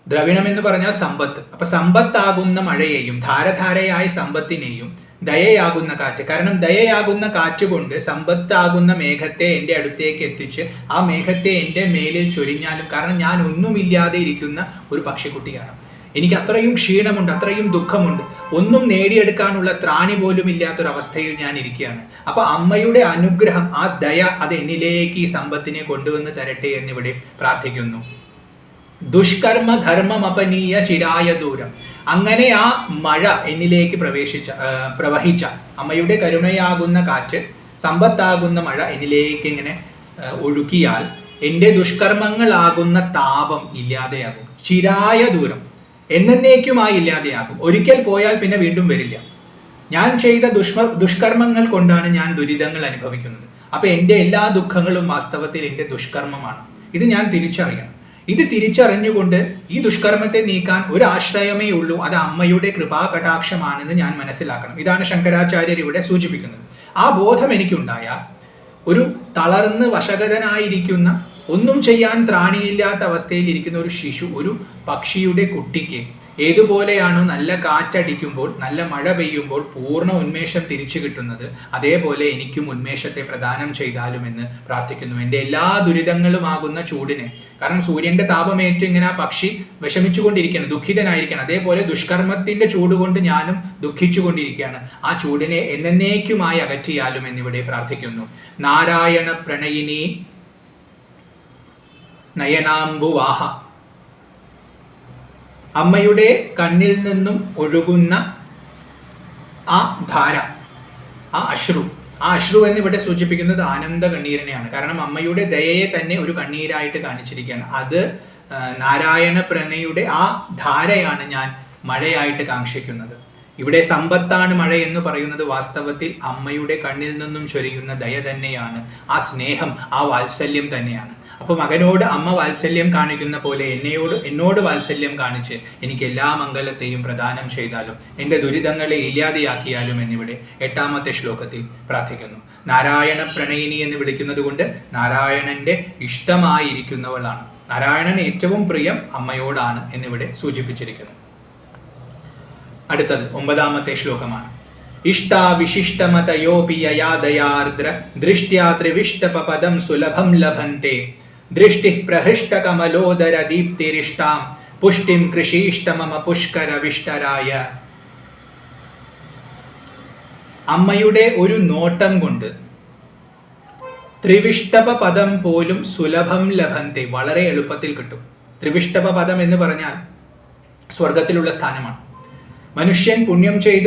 ദ്രവിണം എന്ന് പറഞ്ഞാൽ സമ്പത്ത്, അപ്പൊ സമ്പത്താകുന്ന മഴയെയും ധാരധാരയായ സമ്പത്തിനെയും ദയയാകുന്ന കാറ്റ്, കാരണം ദയയാകുന്ന കാറ്റ് കൊണ്ട് സമ്പത്താകുന്ന മേഘത്തെ എൻ്റെ അടുത്തേക്ക് എത്തിച്ച് ആ മേഘത്തെ എൻ്റെ മേലിൽ ചൊരിഞ്ഞാലും, കാരണം ഞാൻ ഒന്നുമില്ലാതെ ഇരിക്കുന്ന ഒരു പക്ഷിക്കുട്ടിയാണ്, എനിക്ക് അത്രയും ക്ഷീണമുണ്ട്, അത്രയും ദുഃഖമുണ്ട്, ഒന്നും നേടിയെടുക്കാനുള്ള ത്രാണി പോലും ഇല്ലാത്തൊരവസ്ഥയിൽ ഞാൻ ഇരിക്കുകയാണ്. അപ്പൊ അമ്മയുടെ അനുഗ്രഹം, ആ ദയ, അത് എന്നിലേക്ക് ഈ സമ്പത്തിനെ കൊണ്ടുവന്ന് തരട്ടെ എന്നിവിടെ പ്രാർത്ഥിക്കുന്നു. ദുഷ്കർമ്മ ഘർമ്മമപനീയ ചിരായ ദൂരം. അങ്ങനെ ആ മഴ എന്നിലേക്ക് പ്രവഹിച്ച അമ്മയുടെ കരുണയാകുന്ന കാറ്റ്, സമ്പത്താകുന്ന മഴ എന്നിലേക്ക് ഇങ്ങനെ ഒഴുക്കിയാൽ എൻ്റെ ദുഷ്കർമ്മങ്ങളാകുന്ന താപം ഇല്ലാതെയാകും. ചിരായ ദൂരം, എന്നേക്കുമായി ഇല്ലാതെയാകും. ഒരിക്കൽ പോയാൽ പിന്നെ വീണ്ടും വരില്ല. ഞാൻ ചെയ്ത ദുഷ്കർമ്മങ്ങൾ കൊണ്ടാണ് ഞാൻ ദുരിതങ്ങൾ അനുഭവിക്കുന്നത്. അപ്പൊ എൻ്റെ എല്ലാ ദുഃഖങ്ങളും വാസ്തവത്തിൽ എൻ്റെ ദുഷ്കർമ്മമാണ്. ഇത് ഞാൻ തിരിച്ചറിയണം. ഇത് തിരിച്ചറിഞ്ഞുകൊണ്ട് ഈ ദുഷ്കർമ്മത്തെ നീക്കാൻ ഒരു ആശ്രയമേ ഉള്ളൂ, അത് അമ്മയുടെ കൃപാകടാക്ഷമാണെന്ന് ഞാൻ മനസ്സിലാക്കണം. ഇതാണ് ശങ്കരാചാര്യർ ഇവിടെ സൂചിപ്പിക്കുന്നത്. ആ ബോധം എനിക്കുണ്ടായാൽ ഒരു തളർന്ന് വശഗതനായിരിക്കുന്ന, ഒന്നും ചെയ്യാൻ ത്രാണിയില്ലാത്ത അവസ്ഥയിൽ ഇരിക്കുന്ന ഒരു ശിശു, ഒരു പക്ഷിയുടെ കുട്ടിക്ക് ഏതുപോലെയാണോ നല്ല കാറ്റടിക്കുമ്പോൾ, നല്ല മഴ പെയ്യുമ്പോൾ പൂർണ്ണ ഉന്മേഷം തിരിച്ചു കിട്ടുന്നത്, അതേപോലെ എനിക്കും ഉന്മേഷത്തെ പ്രദാനം ചെയ്താലുമെന്ന് പ്രാർത്ഥിക്കുന്നു. എൻ്റെ എല്ലാ ദുരിതങ്ങളുമാകുന്ന ചൂടിനെ, കാരണം സൂര്യന്റെ താപമേറ്റ് ഇങ്ങനെ ആ പക്ഷി വിഷമിച്ചുകൊണ്ടിരിക്കുകയാണ്, ദുഃഖിതനായിരിക്കുകയാണ്, അതേപോലെ ദുഷ്കർമ്മത്തിന്റെ ചൂട് കൊണ്ട് ഞാനും ദുഃഖിച്ചുകൊണ്ടിരിക്കുകയാണ്. ആ ചൂടിനെ എന്നേക്കുമായി അകറ്റിയാലും എന്നിവിടെ പ്രാർത്ഥിക്കുന്നു. നാരായണ പ്രണയിനി നയനാംബുവാഹ. അമ്മയുടെ കണ്ണിൽ നിന്നും ഒഴുകുന്ന ആ ധാര, ആ അശ്രു എന്നിവിടെ സൂചിപ്പിക്കുന്നത് ആനന്ദ കണ്ണീരിനെയാണ്. കാരണം അമ്മയുടെ ദയയെ തന്നെ ഒരു കണ്ണീരായിട്ട് കാണിച്ചിരിക്കുകയാണ്. അത് നാരായണ പ്രണയുടെ ആ ധാരയാണ് ഞാൻ മഴയായിട്ട് കാക്ഷിക്കുന്നത്. ഇവിടെ സമ്പത്താണ് മഴ എന്ന് പറയുന്നത് വാസ്തവത്തിൽ അമ്മയുടെ കണ്ണിൽ നിന്നും ചൊരിയുന്ന ദയ തന്നെയാണ്, ആ സ്നേഹം, ആ വാത്സല്യം തന്നെയാണ്. അപ്പൊ മകനോട് അമ്മ വാത്സല്യം കാണിക്കുന്ന പോലെ എന്നോട് വാത്സല്യം കാണിച്ച് എനിക്ക് എല്ലാ മംഗലത്തെയും പ്രദാനം ചെയ്താലും, എൻ്റെ ദുരിതങ്ങളെ ഇല്ലാതെയാക്കിയാലും എന്നിവിടെ 8ാമത്തെ ശ്ലോകത്തിൽ പ്രാർത്ഥിക്കുന്നു. നാരായണ പ്രണയിനി എന്ന് വിളിക്കുന്നത് കൊണ്ട് നാരായണന്റെ ഇഷ്ടമായിരിക്കുന്നവളാണ്. നാരായണൻ ഏറ്റവും പ്രിയം അമ്മയോടാണ് എന്നിവിടെ സൂചിപ്പിച്ചിരിക്കുന്നു. അടുത്തത് 9ാമത്തെ ശ്ലോകമാണ്. ഇഷ്ടാവിശിഷ്ടമതയോപി യയാദയാർദ്ര ദൃഷ്ട്യാ ത്രിവിഷ്ടപദം സുലഭം ലഭന്തെ ദൃഷ്ടി പ്രഹൃഷ്ട കമലോദര ദീപ്തിരിഷ്ടാം പുഷ്ടിം കൃഷിഷ്ടമമ പുഷ്കര വിഷ്ടരായ. അമ്മയുടെ ഒരു നോട്ടം കൊണ്ട് ത്രിവിഷ്ടപ പദം പോലും സുലഭം ലഭന്തെ, വളരെ എളുപ്പത്തിൽ കിട്ടും. ത്രിവിഷ്ടപ പദം എന്ന് പറഞ്ഞാൽ സ്വർഗത്തിലുള്ള സ്ഥാനമാണ്. മനുഷ്യൻ പുണ്യം ചെയ്ത്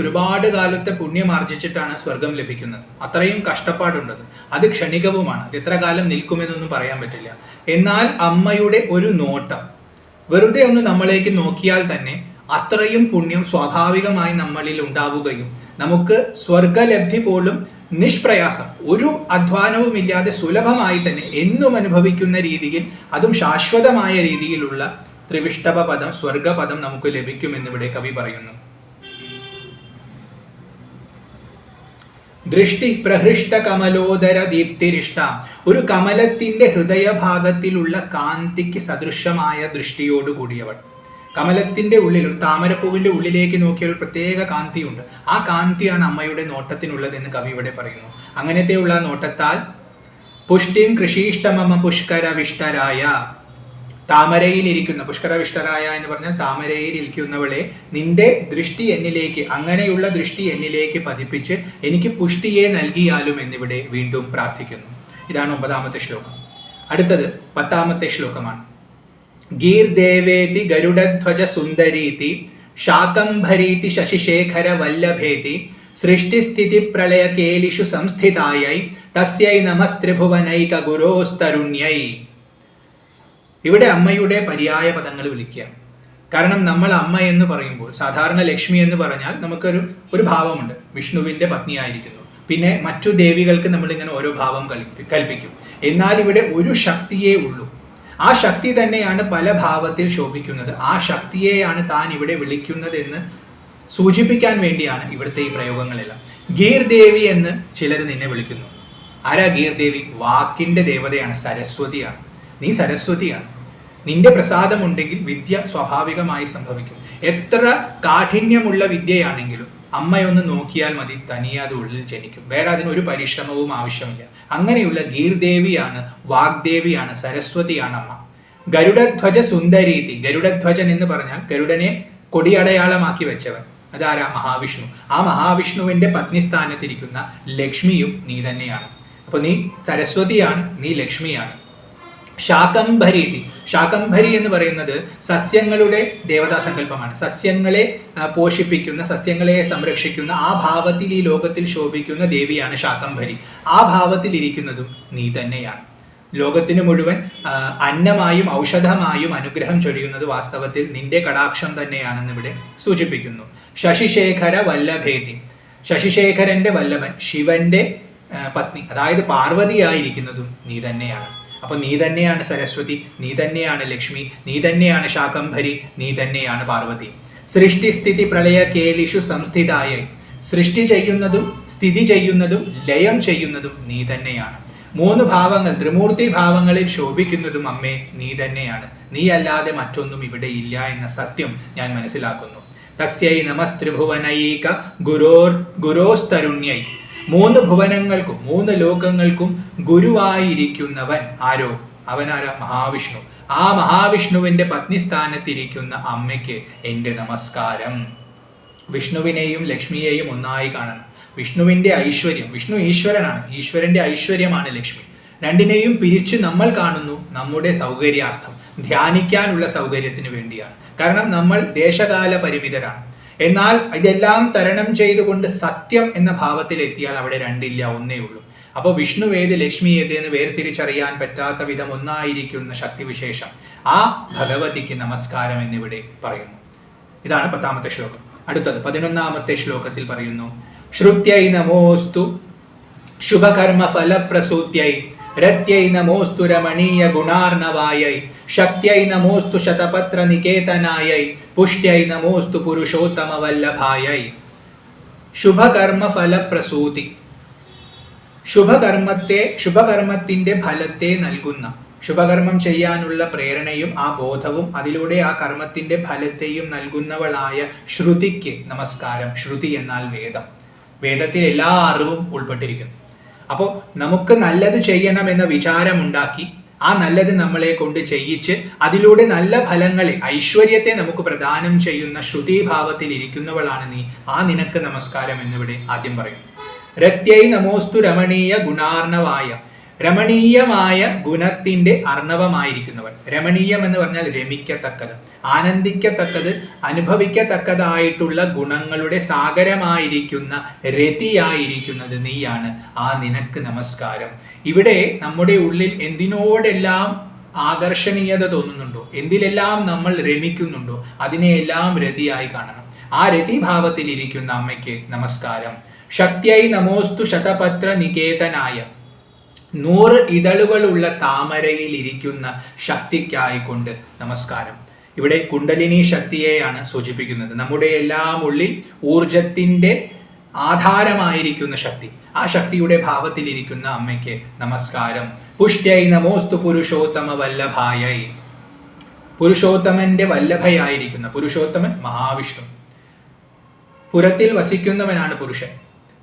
ഒരുപാട് കാലത്തെ പുണ്യം ആർജിച്ചിട്ടാണ് സ്വർഗം ലഭിക്കുന്നത്. അത്രയും കഷ്ടപ്പാടുണ്ടത്. അത് ക്ഷണികവുമാണ്. അത് എത്ര കാലം നിൽക്കുമെന്നൊന്നും പറയാൻ പറ്റില്ല. എന്നാൽ അമ്മയുടെ ഒരു നോട്ടം, വെറുതെ ഒന്ന് നമ്മളേക്ക് നോക്കിയാൽ തന്നെ അത്രയും പുണ്യം സ്വാഭാവികമായി നമ്മളിൽ ഉണ്ടാവുകയും നമുക്ക് സ്വർഗലബ്ധി പോലും നിഷ്പ്രയാസം, ഒരു അധ്വാനവും ഇല്ലാതെ സുലഭമായി തന്നെ എന്നും അനുഭവിക്കുന്ന രീതിയിൽ, അതും ശാശ്വതമായ രീതിയിലുള്ള ത്രിവിഷ്ടപ പദം, സ്വർഗപദം നമുക്ക് ലഭിക്കുമെന്നിവിടെ കവി പറയുന്നു. ദൃഷ്ടി പ്രഹൃഷ്ട കമലോദര ദീപ്തിരിഷ്ട, ഒരു കമലത്തിന്റെ ഹൃദയഭാഗത്തിലുള്ള കാന്തിക്ക് സദൃശമായ ദൃഷ്ടിയോടുകൂടിയവൾ. കമലത്തിന്റെ ഉള്ളിൽ, ഒരു താമരപ്പൂവിന്റെ ഉള്ളിലേക്ക് നോക്കിയ ഒരു പ്രത്യേക കാന്തിയുണ്ട്. ആ കാന്തിയാണ് അമ്മയുടെ നോട്ടത്തിനുള്ളതെന്ന് കവി ഇവിടെ പറയുന്നു. അങ്ങനത്തെയുള്ള നോട്ടത്താൽ പുഷ്ടിം കൃഷിഷ്ടമമ പുഷ്കരവിഷ്ടരായ, താമരയിൽ ഇരിക്കുന്ന, പുഷ്കരവിഷ്ടരായ എന്ന് പറഞ്ഞാൽ താമരയിൽ ഇരിക്കുന്നവളെ, നിന്റെ ദൃഷ്ടി എന്നിലേക്ക്, അങ്ങനെയുള്ള ദൃഷ്ടി എന്നിലേക്ക് പതിപ്പിച്ച് എനിക്ക് പുഷ്ടിയെ നൽകിയാലും എന്നിവിടെ വീണ്ടും പ്രാർത്ഥിക്കുന്നു. ഇതാണ് 9ാമത്തെ ശ്ലോകം. അടുത്തത് 10ാമത്തെ ശ്ലോകമാണ്. ഗീർദേവേതി ഗരുഡധ്വജ സുന്ദരീതി ശാകംഭരീതി ശശിശേഖര വല്ലഭേതി സൃഷ്ടിസ്ഥിതി പ്രളയ കേലിഷു സംസ്ഥിതായൈ തസ്യൈ നമസ്ത്രിഭുവനൈക ഗുരോസ്തരുണ്യൈ. ഇവിടെ അമ്മയുടെ പര്യായ പദങ്ങൾ വിളിക്കുകയാണ്. കാരണം നമ്മൾ അമ്മ എന്ന് പറയുമ്പോൾ, സാധാരണ ലക്ഷ്മി എന്ന് പറഞ്ഞാൽ നമുക്കൊരു ഭാവമുണ്ട്, വിഷ്ണുവിന്റെ പത്നിയായിരിക്കുന്നു. പിന്നെ മറ്റു ദേവികൾക്ക് നമ്മളിങ്ങനെ ഓരോ ഭാവം കൽപ്പിക്കും. എന്നാൽ ഇവിടെ ഒരു ശക്തിയേ ഉള്ളൂ. ആ ശക്തി തന്നെയാണ് പല ഭാവത്തിൽ ശോഭിക്കുന്നത്. ആ ശക്തിയെയാണ് താൻ ഇവിടെ വിളിക്കുന്നത് എന്ന് സൂചിപ്പിക്കാൻ വേണ്ടിയാണ് ഇവിടുത്തെ ഈ പ്രയോഗങ്ങളെല്ലാം. ഗീർദേവി എന്ന് ചിലർ നിന്നെ വിളിക്കുന്നു. ആരാ ഗീർദേവി? വാക്കിന്റെ ദേവതയാണ്, സരസ്വതിയാണ്. നീ സരസ്വതിയാണ്. നിന്റെ പ്രസാദമുണ്ടെങ്കിൽ വിദ്യ സ്വാഭാവികമായി സംഭവിക്കും. എത്ര കാഠിന്യമുള്ള വിദ്യയാണെങ്കിലും അമ്മയൊന്ന് നോക്കിയാൽ മതി, തനിയെ അത് ഉള്ളിൽ ജനിക്കും. വേറെ അതിനൊരു പരിശ്രമവും ആവശ്യമില്ല. അങ്ങനെയുള്ള ഗീർദേവിയാണ്, വാഗ്ദേവിയാണ്, സരസ്വതിയാണ് അമ്മ. ഗരുഡധ്വജ സുന്ദരീതി. ഗരുഡധ്വജൻ എന്ന് പറഞ്ഞാൽ ഗരുഡനെ കൊടിയടയാളമാക്കി വെച്ചവൻ. അതാരാ? മഹാവിഷ്ണു. ആ മഹാവിഷ്ണുവിന്റെ പത്നിസ്ഥാനത്തിരിക്കുന്ന ലക്ഷ്മിയും നീ തന്നെയാണ്. അപ്പൊ നീ സരസ്വതിയാണ്, നീ ലക്ഷ്മിയാണ്. ശാകംഭരീതി. ശാകംഭരി എന്ന് പറയുന്നത് സസ്യങ്ങളുടെ ദേവതാസങ്കല്പമാണ്. സസ്യങ്ങളെ പോഷിപ്പിക്കുന്ന, സസ്യങ്ങളെ സംരക്ഷിക്കുന്ന ആ ഭാവത്തിൽ ഈ ലോകത്തിൽ ശോഭിക്കുന്ന ദേവിയാണ് ശാകംഭരി. ആ ഭാവത്തിൽ ഇരിക്കുന്നതും നീ തന്നെയാണ്. ലോകത്തിന് മുഴുവൻ അന്നമായും ഔഷധമായും അനുഗ്രഹം ചൊരിയുന്നത് വാസ്തവത്തിൽ നിന്റെ കടാക്ഷം തന്നെയാണെന്ന് ഇവിടെ സൂചിപ്പിക്കുന്നു. ശശിശേഖര വല്ലഭേതി. ശശിശേഖരന്റെ വല്ലഭൻ, ശിവന്റെ പത്നി, അതായത് പാർവതിയായിരിക്കുന്നതും നീ തന്നെയാണ്. അപ്പൊ നീ തന്നെയാണ് സരസ്വതി, നീ തന്നെയാണ് ലക്ഷ്മി, നീ തന്നെയാണ് ശാകംഭരി, നീ തന്നെയാണ് പാർവതി. സൃഷ്ടിസ്ഥിതി പ്രളയ കേലിഷു സംസ്ഥിതായ. സൃഷ്ടി ചെയ്യുന്നതും സ്ഥിതി ചെയ്യുന്നതും ലയം ചെയ്യുന്നതും നീ തന്നെയാണ്. 3 ഭാവങ്ങൾ, ത്രിമൂർത്തി ഭാവങ്ങളിൽ ശോഭിക്കുന്നതും അമ്മേ നീ തന്നെയാണ്. നീ അല്ലാതെ മറ്റൊന്നും ഇവിടെ ഇല്ല എന്ന സത്യം ഞാൻ മനസ്സിലാക്കുന്നു. തസ്യൈ നമസ്ത്രിഭുവനൈക ഗുരോസ്തരുണ്യൈ. 3 ഭുവനങ്ങൾക്കും 3 ലോകങ്ങൾക്കും ഗുരുവായിരിക്കുന്നവൻ ആരോ? അവനാരാ? മഹാവിഷ്ണു. ആ മഹാവിഷ്ണുവിന്റെ പത്നിസ്ഥാനത്തിരിക്കുന്ന അമ്മയ്ക്ക് എൻ്റെ നമസ്കാരം. വിഷ്ണുവിനെയും ലക്ഷ്മിയെയും ഒന്നായി കാണണം. വിഷ്ണുവിന്റെ ഐശ്വര്യം, വിഷ്ണു ഈശ്വരനാണ്, ഈശ്വരന്റെ ഐശ്വര്യമാണ് ലക്ഷ്മി. രണ്ടിനെയും പിരിച്ച് നമ്മൾ കാണുന്നു നമ്മുടെ സൗകര്യാർത്ഥം, ധ്യാനിക്കാനുള്ള സൗകര്യത്തിന് വേണ്ടിയാണ്. കാരണം നമ്മൾ ദേശകാല പരിമിതരാണ്. എന്നാൽ ഇതെല്ലാം തരണം ചെയ്തുകൊണ്ട് സത്യം എന്ന ഭാവത്തിൽ എത്തിയാൽ അവിടെ രണ്ടില്ല, ഒന്നേ ഉള്ളൂ. അപ്പോൾ വിഷ്ണു ഏത്, ലക്ഷ്മി ഏത് എന്ന് വേർതിരിച്ചറിയാൻ പറ്റാത്ത വിധം ഒന്നായിരിക്കുന്ന ശക്തിവിശേഷം ആ ഭഗവതിക്ക് നമസ്കാരം എന്നിവിടെ പറയുന്നു. ഇതാണ് 10ാമത്തെ ശ്ലോകം. അടുത്തത് 11ാമത്തെ ശ്ലോകത്തിൽ പറയുന്നു. ശ്രുത്യൈ നമോസ്തു ശുഭകർമ്മ ഫലപ്രസൂത്യൈ രത്യൈ നമോസ്തു രമണീയ ഗുണാർണവായൈ ശക്തിയൈ നമോസ്തു ശതപത്ര നികേതനായൈ പുഷ്ട്യൈ നമോസ്തു പുരുഷോത്തമ വല്ലഭായൈ. ശുഭകർമ്മ ഫലപ്രസൂതി. ശുഭകർമ്മത്തിന്റെ ഫലത്തെ നൽകുന്ന, ശുഭകർമ്മം ചെയ്യാനുള്ള പ്രേരണയും ആ ബോധവും അതിലൂടെ ആ കർമ്മത്തിന്റെ ഫലത്തെയും നൽകുന്നവളായ ശ്രുതിക്ക് നമസ്കാരം. ശ്രുതി എന്നാൽ വേദം. വേദത്തിൽ എല്ലാ അറിവും ഉൾപ്പെട്ടിരിക്കുന്നു. അപ്പോൾ നമുക്ക് നല്ലത് ചെയ്യണം എന്ന വിചാരമുണ്ടാക്കി ആ നല്ലത് നമ്മളെ കൊണ്ട് ചെയ്യിച്ച് അതിലൂടെ നല്ല ഫലങ്ങളെ, ഐശ്വര്യത്തെ നമുക്ക് പ്രദാനം ചെയ്യുന്ന ശ്രുതിഭാവത്തിൽ ഇരിക്കുന്നവളാണ് നീ. ആ നിനക്ക് നമസ്കാരം എന്നിവിടെ ആദ്യം പറയുന്നു. രത്യൈ നമോസ്തു രമണീയ ഗുണാർണവായ. രമണീയമായ ഗുണത്തിന്റെ അർണവമായിരിക്കുന്നവൾ. രമണീയം എന്ന് പറഞ്ഞാൽ രമിക്കത്തക്കത്, ആനന്ദിക്കത്തക്കത്, അനുഭവിക്കത്തക്കതായിട്ടുള്ള ഗുണങ്ങളുടെ സാഗരമായിരിക്കുന്ന രതിയായിരിക്കുന്നത് നീയാണ്. ആ നിനക്ക് നമസ്കാരം. ഇവിടെ നമ്മുടെ ഉള്ളിൽ എന്തിനോടെല്ലാം ആകർഷണീയത തോന്നുന്നുണ്ടോ, എന്തിലെല്ലാം നമ്മൾ രമിക്കുന്നുണ്ടോ, അതിനെയെല്ലാം രതിയായി കാണണം. ആ രതിഭാവത്തിൽ ഇരിക്കുന്ന അമ്മയ്ക്ക് നമസ്കാരം. ശക്തിയായി നമോസ്തു ശതപത്ര നികേതനായ. 100 ഇതളുകളുള്ള താമരയിൽ ഇരിക്കുന്ന ശക്തിക്കായിക്കൊണ്ട് നമസ്കാരം. ഇവിടെ കുണ്ടലിനി ശക്തിയെയാണ് സൂചിപ്പിക്കുന്നത്. നമ്മുടെ എല്ലാം ഉള്ളിൽ ഊർജത്തിന്റെ ആധാരമായിരിക്കുന്ന ശക്തി, ആ ശക്തിയുടെ ഭാവത്തിലിരിക്കുന്ന അമ്മയ്ക്ക് നമസ്കാരം. പുഷ്ട്യൈ നമോസ്തു പുരുഷോത്തമ വല്ലഭായൈ. പുരുഷോത്തമന്റെ വല്ലഭയായിരിക്കുന്ന, പുരുഷോത്തമൻ മഹാവിഷ്ണു. പുരത്തിൽ വസിക്കുന്നവനാണ് പുരുഷൻ.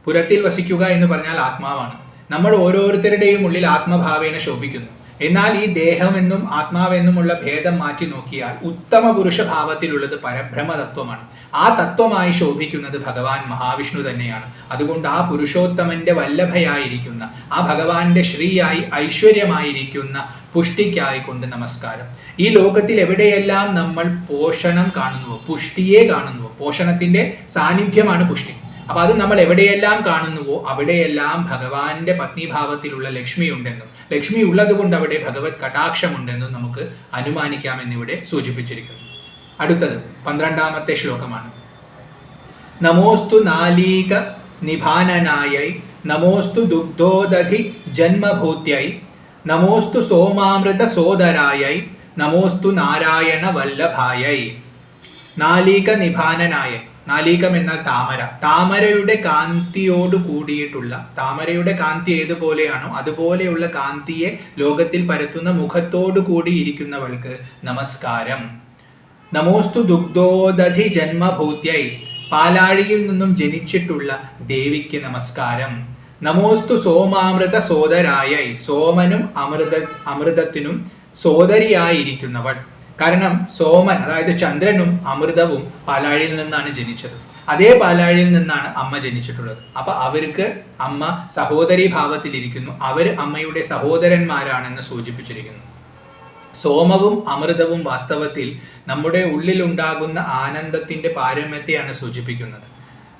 പുരത്തിൽ വസിക്കുക എന്ന് പറഞ്ഞാൽ ആത്മാവാണ്. നമ്മൾ ഓരോരുത്തരുടെയും ഉള്ളിൽ ആത്മഭാവേന ശോഭിക്കുന്നു. എന്നാൽ ഈ ദേഹമെന്നും ആത്മാവെന്നുമുള്ള ഭേദം മാറ്റി നോക്കിയാൽ ഉത്തമ പുരുഷഭാവത്തിലുള്ളത് പരബ്രഹ്മതത്വമാണ്. ആ തത്വമായി ശോഭിക്കുന്നത് ഭഗവാൻ മഹാവിഷ്ണു തന്നെയാണ്. അതുകൊണ്ട് ആ പുരുഷോത്തമന്റെ വല്ലഭയായിരിക്കുന്ന, ആ ഭഗവാന്റെ ശ്രീയായി ഐശ്വര്യമായിരിക്കുന്ന പുഷ്ടിക്കായിക്കൊണ്ട് നമസ്കാരം. ഈ ലോകത്തിൽ എവിടെയെല്ലാം നമ്മൾ പോഷണം കാണുന്നുവോ, പുഷ്ടിയെ കാണുന്നുവോ, പോഷണത്തിന്റെ സാന്നിധ്യമാണ് പുഷ്ടി. അപ്പൊ അത് നമ്മൾ എവിടെയെല്ലാം കാണുന്നുവോ അവിടെയെല്ലാം ഭഗവാന്റെ പത്നിഭാവത്തിലുള്ള ലക്ഷ്മി ഉണ്ടെന്നും, ലക്ഷ്മി ഉള്ളത് കൊണ്ട് അവിടെ ഭഗവത് കടാക്ഷമുണ്ടെന്നും നമുക്ക് അനുമാനിക്കാമെന്നിവിടെ സൂചിപ്പിച്ചിരിക്കുന്നു. അടുത്തത് 12ാമത്തെ ശ്ലോകമാണ്. നമോസ്തു നാലീക നിഭാനനായൈ നമോസ്തു ദുഗ്ധോദധി ജന്മഭൂത്യൈ നമോസ്തു സോമാമൃത സോദരായൈ നമോസ്തു നാരായണ വല്ലഭായൈ. നാലീക നിഭാനനായ, നാലീകം എന്നാൽ താമര. താമരയുടെ കാന്തിയോട് കൂടിയിട്ടുള്ള, താമരയുടെ കാന്തി ഏതുപോലെയാണോ അതുപോലെയുള്ള കാന്തിയെ ലോകത്തിൽ പരത്തുന്ന മുഖത്തോടു കൂടിയിരിക്കുന്നവൾക്ക് നമസ്കാരം. നമോസ്തു ദുഗ്ധോദധി ജന്മഭൂത്യൈ. പാലാഴിയിൽ നിന്നും ജനിച്ചിട്ടുള്ള ദേവിക്ക് നമസ്കാരം. നമോസ്തു സോമാമൃത സോദരായൈ. സോമനും അമൃതത്തിനും സോദരിയായിരിക്കുന്നവൾ. കാരണം സോമൻ, അതായത് ചന്ദ്രനും അമൃതവും പാലാഴിയിൽ നിന്നാണ് ജനിച്ചത്. അതേ പാലാഴിയിൽ നിന്നാണ് അമ്മ ജനിച്ചിട്ടുള്ളത്. അപ്പൊ അവർക്ക് അമ്മ സഹോദരി ഭാവത്തിലിരിക്കുന്നു. അവർ അമ്മയുടെ സഹോദരന്മാരാണെന്ന് സൂചിപ്പിച്ചിരിക്കുന്നു. സോമവും അമൃതവും വാസ്തവത്തിൽ നമ്മുടെ ഉള്ളിലുണ്ടാകുന്ന ആനന്ദത്തിന്റെ പാരമ്യത്തെയാണ് സൂചിപ്പിക്കുന്നത്.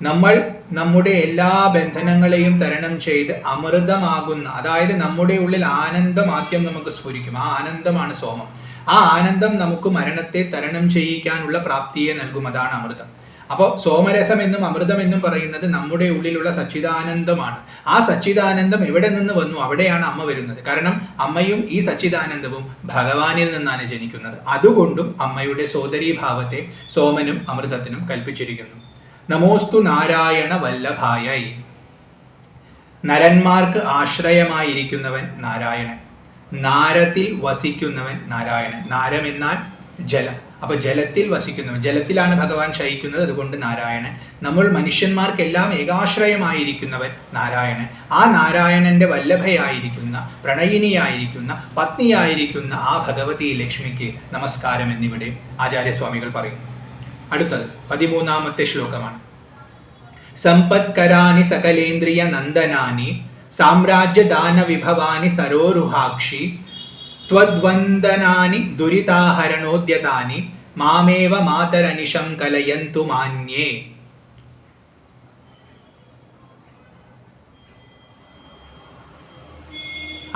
നമ്മൾ നമ്മുടെ എല്ലാ ബന്ധനങ്ങളെയും തരണം ചെയ്ത് അമൃതമാകുന്ന, അതായത് നമ്മുടെ ഉള്ളിൽ ആനന്ദം ആദ്യം നമുക്ക് സ്ഫുരിക്കും. ആ ആനന്ദമാണ് സോമം. ആ ആനന്ദം നമുക്ക് മരണത്തെ തരണം ചെയ്യിക്കാനുള്ള പ്രാപ്തിയെ നൽകും. അതാണ് അമൃതം. അപ്പോൾ സോമരസം എന്നും അമൃതം എന്നും പറയുന്നത് നമ്മുടെ ഉള്ളിലുള്ള സച്ചിദാനന്ദമാണ്. ആ സച്ചിദാനന്ദം എവിടെ നിന്ന് വന്നു അവിടെയാണ് അമ്മ വരുന്നത്. കാരണം അമ്മയും ഈ സച്ചിദാനന്ദവും ഭഗവാനിൽ നിന്നാണ് ജനിക്കുന്നത്. അതുകൊണ്ടും അമ്മയുടെ സോദരീഭാവത്തെ സോമനും അമൃതത്തിനും കൽപ്പിച്ചിരിക്കുന്നു. നമോസ്തു നാരായണ വല്ലഭായൈ. നരന്മാർക്ക് ആശ്രയമായിരിക്കുന്നവൻ നാരായണൻ. നാരത്തിൽ വസിക്കുന്നവൻ നാരായണൻ. നാരം എന്നാൽ ജലം. അപ്പൊ ജലത്തിൽ വസിക്കുന്നവൻ, ജലത്തിലാണ് ഭഗവാൻ ശയിക്കുന്നത്. അതുകൊണ്ട് നാരായണൻ. നമ്മൾ മനുഷ്യന്മാർക്കെല്ലാം ഏകാശ്രയമായിരിക്കുന്നവൻ നാരായണൻ. ആ നാരായണന്റെ വല്ലഭയായിരിക്കുന്ന, പ്രണയിനിയായിരിക്കുന്ന, പത്നിയായിരിക്കുന്ന ആ ഭഗവതി ലക്ഷ്മിക്ക് നമസ്കാരം എന്നിവിടെ ആചാര്യസ്വാമികൾ പറയുന്നു. അടുത്തത് 13ാമത്തെ ശ്ലോകമാണ്. സമ്പത്കരാനി സകലേന്ദ്രിയ നന്ദനാനി സാമ്രാജ്യദാന വിഭവാനി സരോരുഹാക്ഷി ത്വദ്വന്ദനാനി ദുരിതാഹരണോദ്യതാനി മാമേവ മാതരനിശം കലയന്തു മാന്യേ.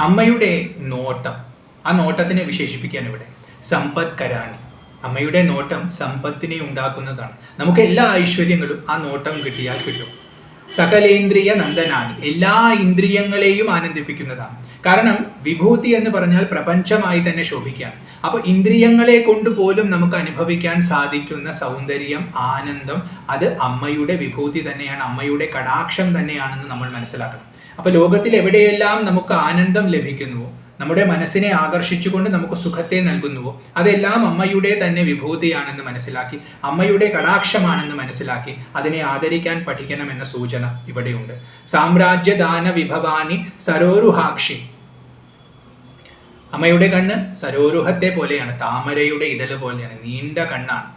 അമ്മയുടെ നോട്ടം, ആ നോട്ടത്തിനെ വിശേഷിപ്പിക്കാൻ ഇവിടെ സമ്പത്കരാണി. അമ്മയുടെ നോട്ടം സമ്പത്തിനെ ഉണ്ടാക്കുന്നതാണ്. നമുക്ക് എല്ലാ ഐശ്വര്യങ്ങളും ആ നോട്ടം കിട്ടിയാൽ കിട്ടും. സകലേന്ദ്രിയ നന്ദനാനി, എല്ലാ ഇന്ദ്രിയങ്ങളെയും ആനന്ദിപ്പിക്കുന്നതാണ്. കാരണം വിഭൂതി എന്ന് പറഞ്ഞാൽ പ്രപഞ്ചമായി തന്നെ ശോഭിക്കുകയാണ്. അപ്പൊ ഇന്ദ്രിയങ്ങളെ കൊണ്ട് പോലും നമുക്ക് അനുഭവിക്കാൻ സാധിക്കുന്ന സൗന്ദര്യം, ആനന്ദം, അത് അമ്മയുടെ വിഭൂതി തന്നെയാണ്, അമ്മയുടെ കടാക്ഷം തന്നെയാണെന്ന് നമ്മൾ മനസ്സിലാക്കണം. അപ്പൊ ലോകത്തിൽ എവിടെയെല്ലാം നമുക്ക് ആനന്ദം ലഭിക്കുന്നുവോ, നമ്മുടെ മനസ്സിനെ ആകർഷിച്ചുകൊണ്ട് നമുക്ക് സുഖത്തെ നൽകുന്നുവോ, അതെല്ലാം അമ്മയുടെ തന്നെ വിഭൂതിയാണെന്ന് മനസ്സിലാക്കി, അമ്മയുടെ കടാക്ഷമാണെന്ന് മനസ്സിലാക്കി അതിനെ ആദരിക്കാൻ പഠിക്കണമെന്ന സൂചന ഇവിടെയുണ്ട്. സാമ്രാജ്യദാന വിഭവാനി സരോരുഹാക്ഷി. അമ്മയുടെ കണ്ണ് സരോരുഹത്തെ പോലെയാണ്, താമരയുടെ ഇതള് പോലെയാണ്, നീണ്ട കണ്ണാണ്.